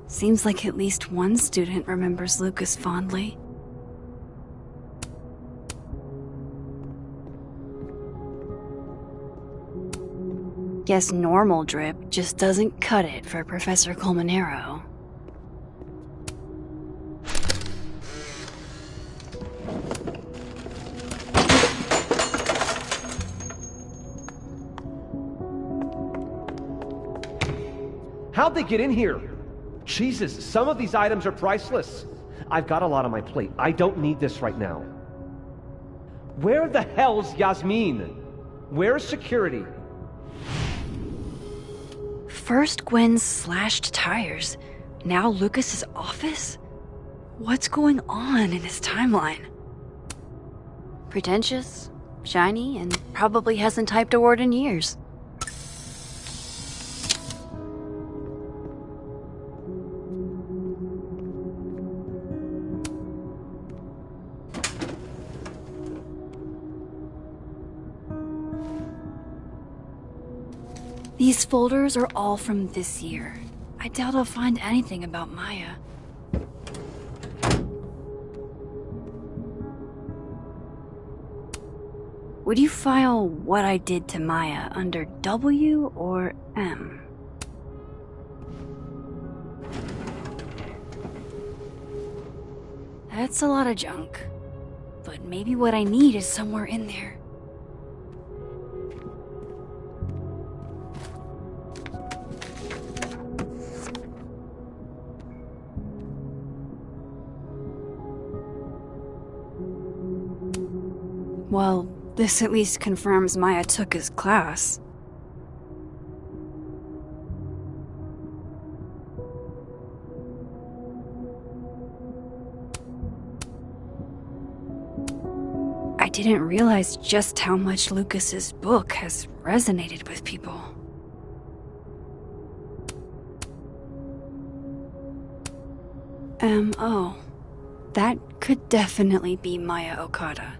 Seems like at least one student remembers Lucas fondly. Guess normal drip just doesn't cut it for Professor Colmenero. How'd they get in here? Jesus, some of these items are priceless. I've got a lot on my plate. I don't need this right now. Where the hell's Yasmin? Where's security? First Gwen's slashed tires, now Lucas's office? What's going on in his timeline? Pretentious, shiny, and probably hasn't typed a word in years. These folders are all from this year. I doubt I'll find anything about Maya. Would you file what I did to Maya under W or M? That's a lot of junk. But maybe what I need is somewhere in there. Well, this at least confirms Maya took his class. I didn't realize just how much Lucas's book has resonated with people. O. That could definitely be Maya Okada.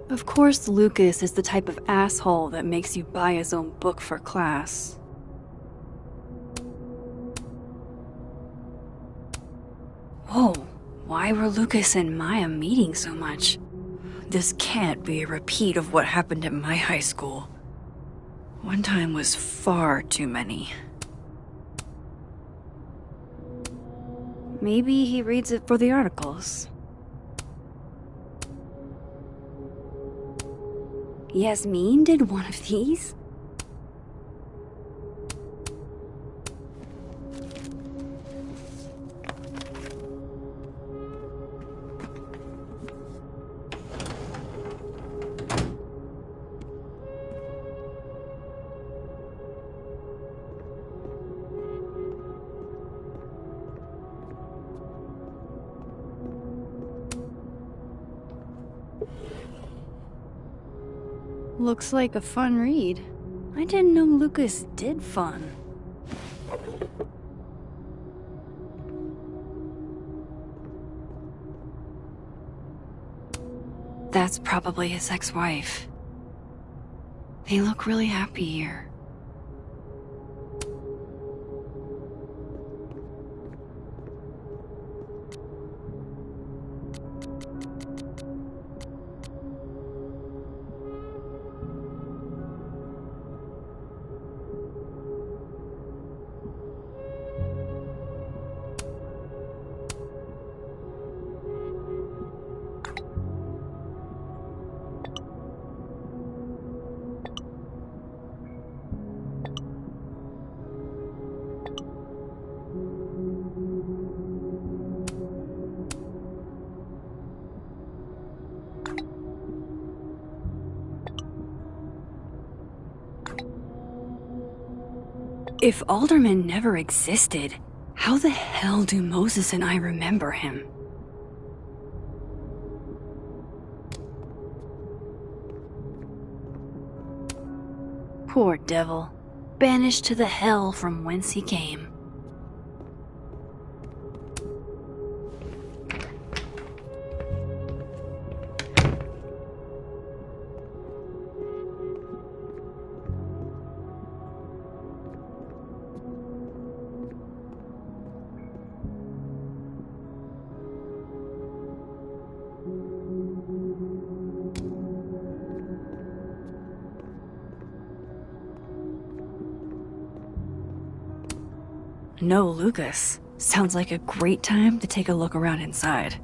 Of course, Lucas is the type of asshole that makes you buy his own book for class. Whoa, why were Lucas and Maya meeting so much? This can't be a repeat of what happened at my high school. One time was far too many. Maybe he reads it for the articles. Yasmin did one of these? Looks like a fun read. I didn't know Lucas did fun. That's probably his ex-wife. They look really happy here. If Alderman never existed, how the hell do Moses and I remember him? Poor devil, banished to the hell from whence he came. No Lucas. Sounds like a great time to take a look around inside.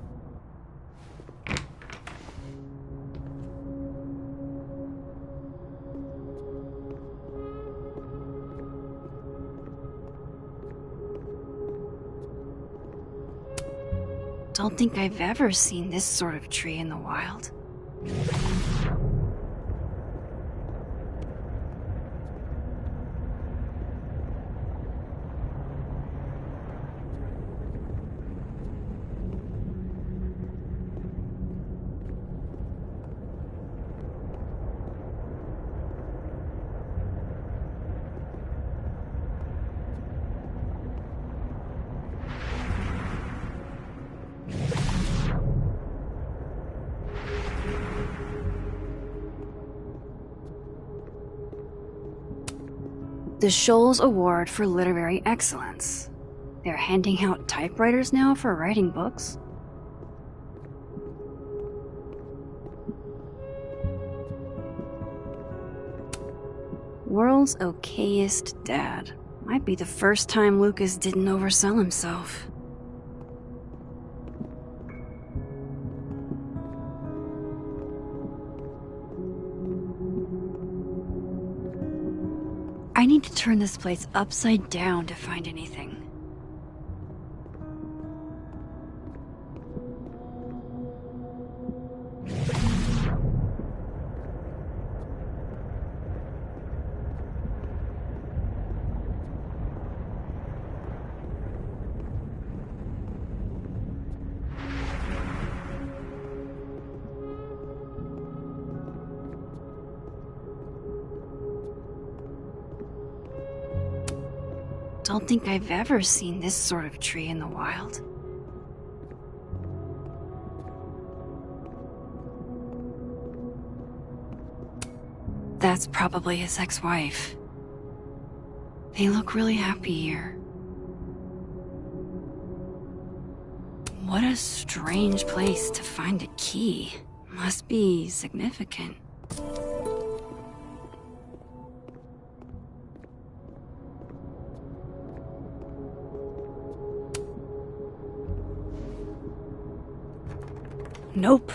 Don't think I've ever seen this sort of tree in the wild. The Shoals Award for Literary Excellence. They're handing out typewriters now for writing books? World's okayest dad. Might be the first time Lucas didn't oversell himself. I need to turn this place upside down to find anything. don't think I've ever seen this sort of tree in the wild. That's probably his ex-wife. They look really happy here. What a strange place to find a key. Must be significant. Nope.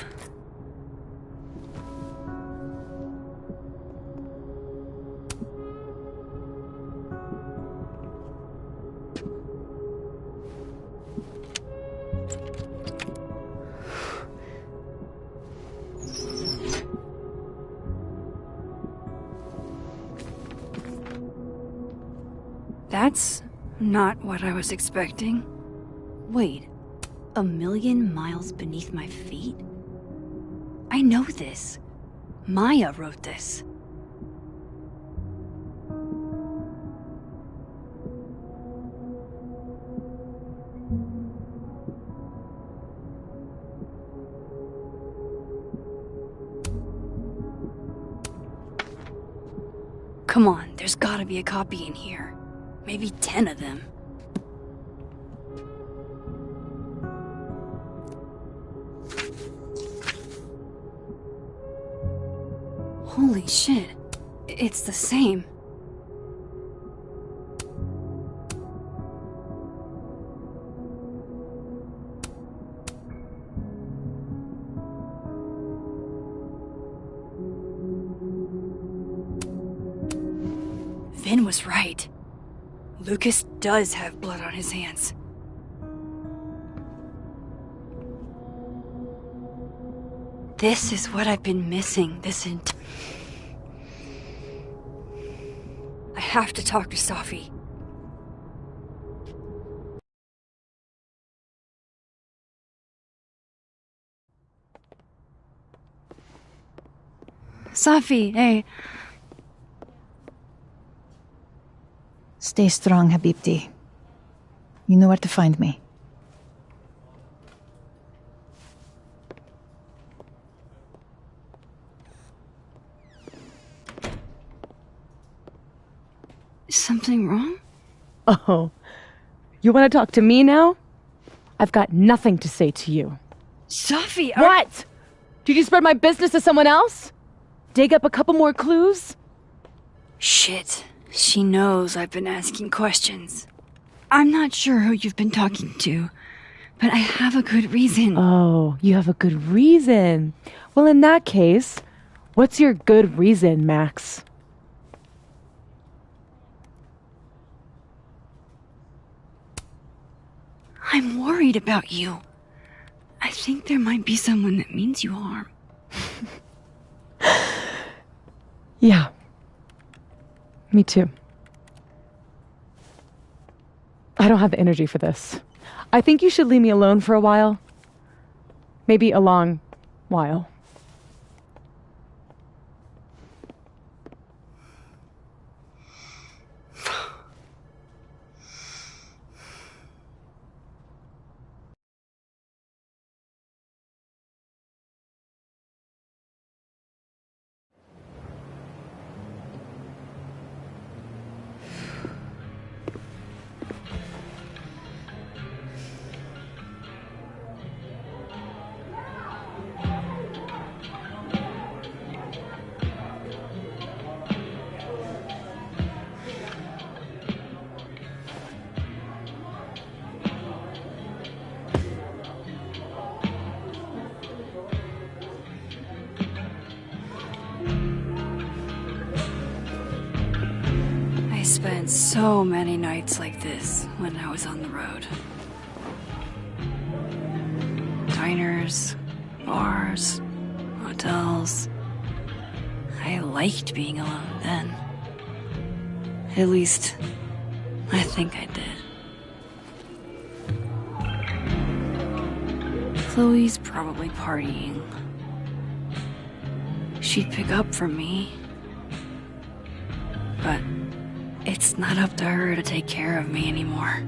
That's not what I was expecting. Wait, 1,000,000 miles beneath my feet? I know this. Maya wrote this. Come on, there's gotta be a copy in here. Maybe 10 of them. Holy shit. It's the same. Vin was right. Lucas does have blood on his hands. This is what I've been missing this I have to talk to Safi. Safi, hey. Stay strong, Habibti. You know where to find me. Is something wrong? Oh, you want to talk to me now? I've got nothing to say to you. Safi, What? Did you spread my business to someone else? Dig up a couple more clues? Shit. She knows I've been asking questions. I'm not sure who you've been talking to, but I have a good reason. Oh, you have a good reason. Well, in that case, what's your good reason, Max? I'm worried about you. I think there might be someone that means you harm. Yeah. Me too. I don't have the energy for this. I think you should leave me alone for a while. Maybe a long while. I spent so many nights like this when I was on the road. Diners, bars, hotels. I liked being alone then. At least, I think I did. Chloe's probably partying. She'd pick up from me. But It's not up to her to take care of me anymore.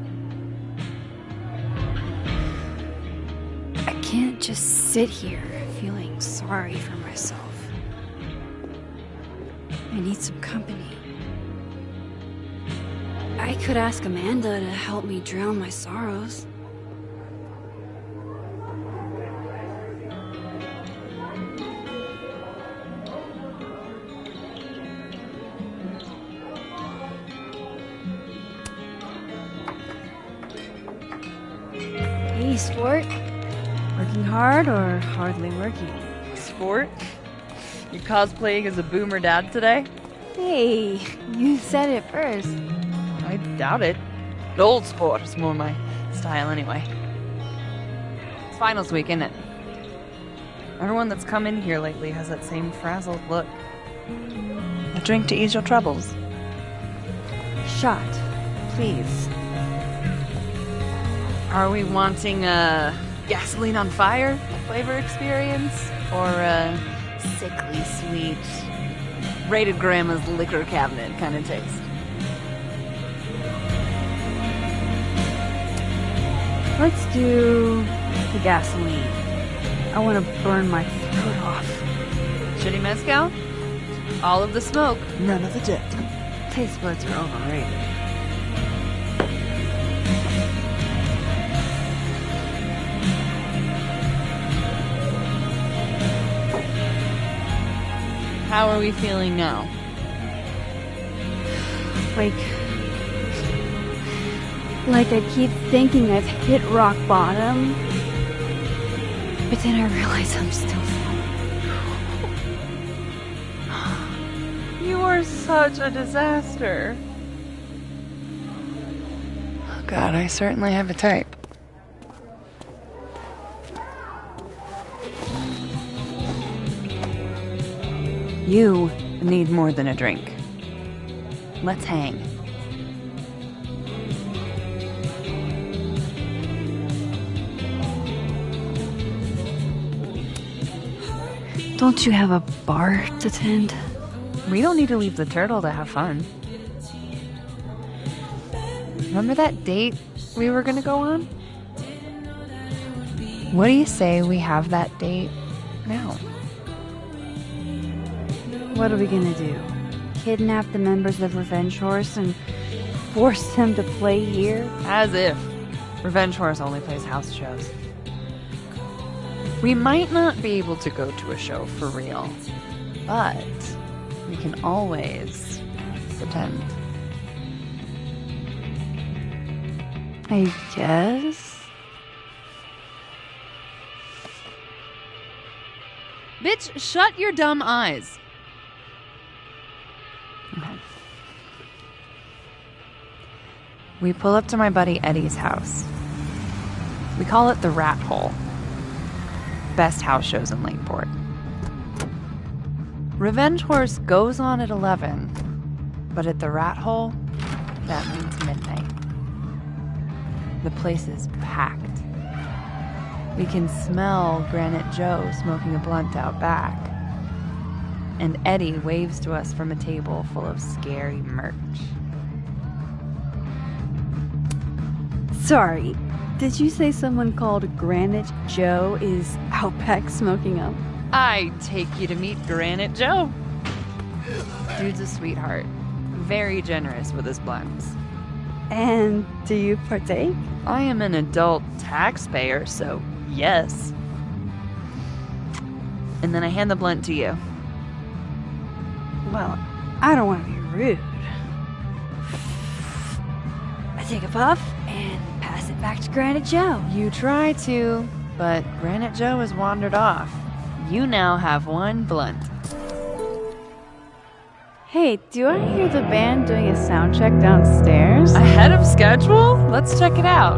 I can't just sit here feeling sorry for myself. I need some company. I could ask Amanda to help me drown my sorrows. Hey, sport. Working hard or hardly working? Sport? You cosplaying as a boomer dad today? Hey, you said it first. I doubt it. Old sport is more my style anyway. It's finals week, isn't it? Everyone that's come in here lately has that same frazzled look. A drink to ease your troubles. Shot, please. Are we wanting a gasoline on fire flavor experience? Or a sickly sweet, rated grandma's liquor cabinet kind of taste? Let's do the gasoline. I want to burn my throat off. Shitty mezcal? All of the smoke, none of the dick. Taste buds are overrated. How are we feeling now? Like I keep thinking I've hit rock bottom, but then I realize I'm still falling. You are such a disaster. Oh God, I certainly have a type. You need more than a drink. Let's hang. Don't you have a bar to tend? We don't need to leave the turtle to have fun. Remember that date we were gonna go on? What do you say we have that date now? What are we gonna do? Kidnap the members of Revenge Horse and force them to play here? As if. Revenge Horse only plays house shows. We might not be able to go to a show for real, but we can always pretend. I guess? Bitch, shut your dumb eyes. Okay. We pull up to my buddy Eddie's house. We call it the Rat Hole. Best house shows in Lakeport. Revenge Horse goes on at 11, but at the Rat Hole, that means midnight. The place is packed. We can smell Granite Joe smoking a blunt out back. And Eddie waves to us from a table full of scary merch. Sorry, did you say someone called Granite Joe is out back smoking up? I take you to meet Granite Joe. Dude's a sweetheart. Very generous with his blunts. And do you partake? I am an adult taxpayer, so yes. And then I hand the blunt to you. Well, I don't want to be rude. I take a puff and pass it back to Granite Joe. You try to, but Granite Joe has wandered off. You now have one blunt. Hey, do I hear the band doing a sound check downstairs? Ahead of schedule? Let's check it out.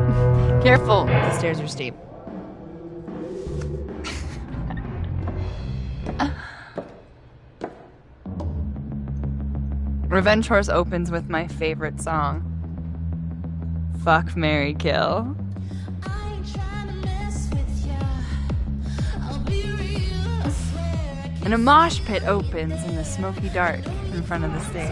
Careful, the stairs are steep. Revenge Horse opens with my favorite song. Fuck, Marry, Kill. And a mosh pit opens in the smoky dark in front of the stage.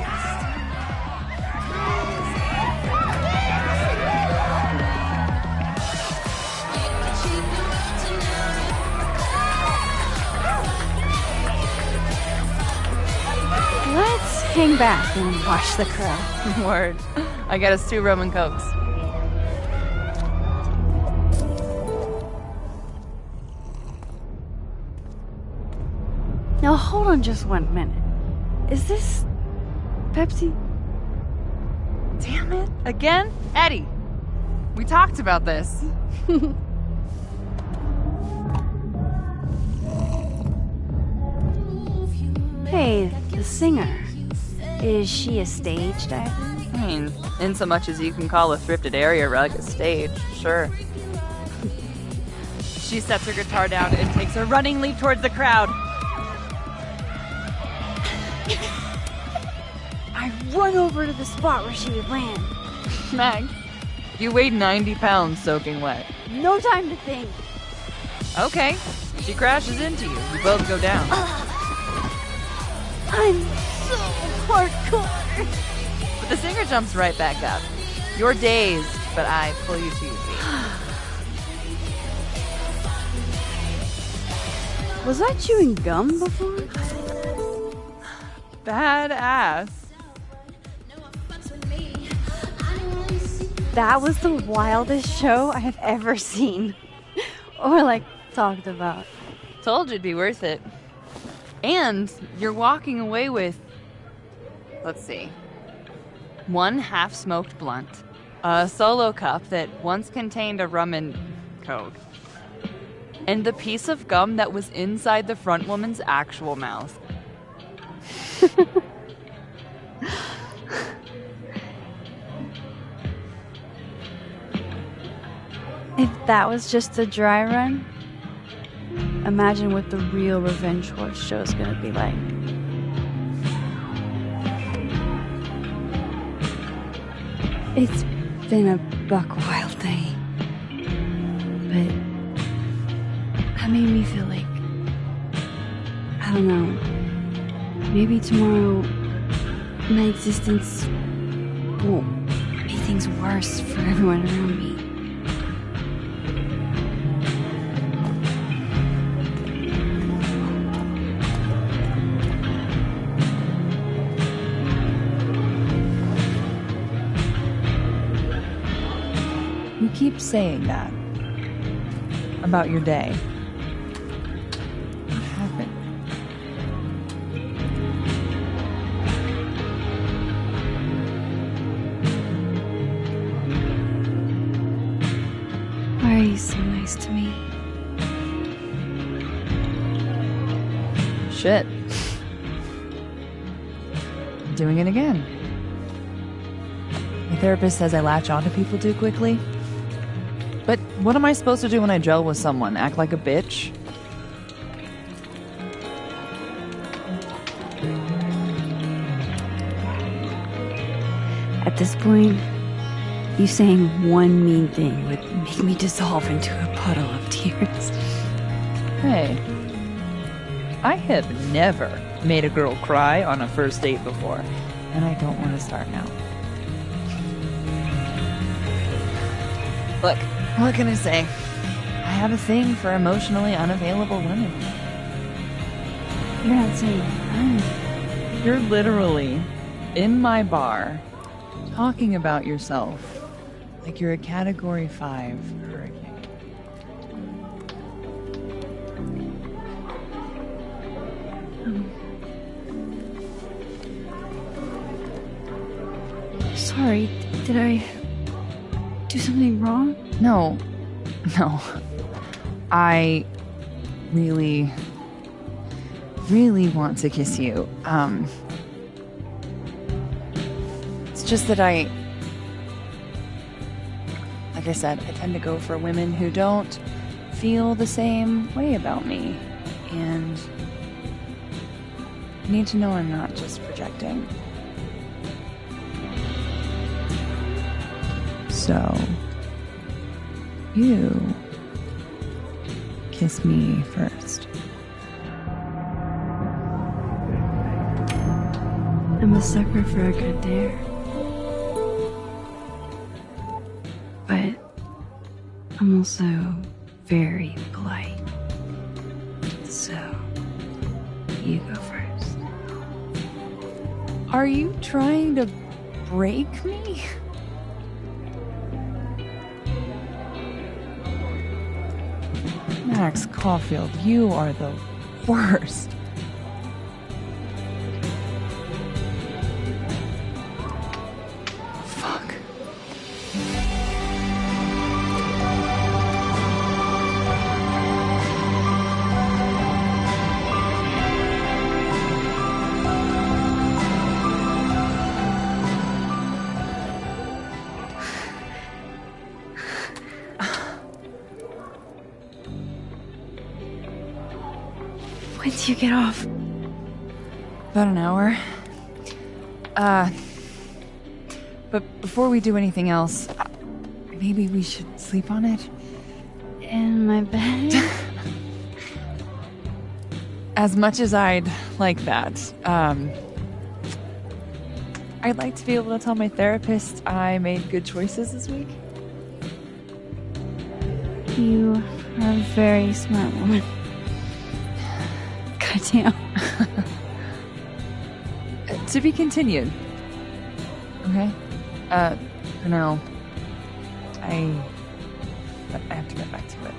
hang back and watch the crowd. Word. I get us 2 rum and cokes. Now hold on just 1 minute. Is this Pepsi? Damn it. Again? Eddie, we talked about this. Hey, the singer. Is she a stage diver? I mean, in so much as you can call a thrifted area rug a stage, sure. She sets her guitar down and takes a running leap towards the crowd. I run over to the spot where she would land. Mag, you weighed 90 pounds soaking wet. No time to think. Okay, she crashes into you. You both go down. I'm so hardcore. But the singer jumps right back up. You're dazed, but I pull you to your feet. Was I chewing gum before? Badass. That was the wildest show I have ever seen. Or, talked about. Told you it'd be worth it. And you're walking away with, let's see, 1 half-smoked blunt, a solo cup that once contained a rum and coke, and the piece of gum that was inside the front woman's actual mouth. If that was just a dry run, imagine what the real Revenge Horse show is gonna be like. It's been a buck wild day, but that made me feel like, I don't know, maybe tomorrow my existence won't make things worse for everyone around me. You keep saying that about your day. What happened? Why are you so nice to me? Shit. Doing it again. My therapist says I latch onto people too quickly. But what am I supposed to do when I gel with someone? Act like a bitch? At this point, you saying one mean thing would make me dissolve into a puddle of tears. Hey, I have never made a girl cry on a first date before, and I don't want to start now. Look, what can I say? I have a thing for emotionally unavailable women. You're not saying I'm... You're literally in my bar talking about yourself like you're a Category 5 hurricane. Sorry, did I do something wrong? No. I really want to kiss you. It's just that like I said, I tend to go for women who don't feel the same way about me. And you need to know I'm not just projecting. So, you kiss me first. I'm a sucker for a good dare. But I'm also very polite. So, you go first. Are you trying to break me? Max Caulfield, you are the worst. Fuck. When do you get off? About an hour. But before we do anything else, maybe we should sleep on it? In my bed? As much as I'd like that, I'd like to be able to tell my therapist I made good choices this week. You are a very smart woman. Goddamn. To be continued. Okay? For now, I have to get back to it.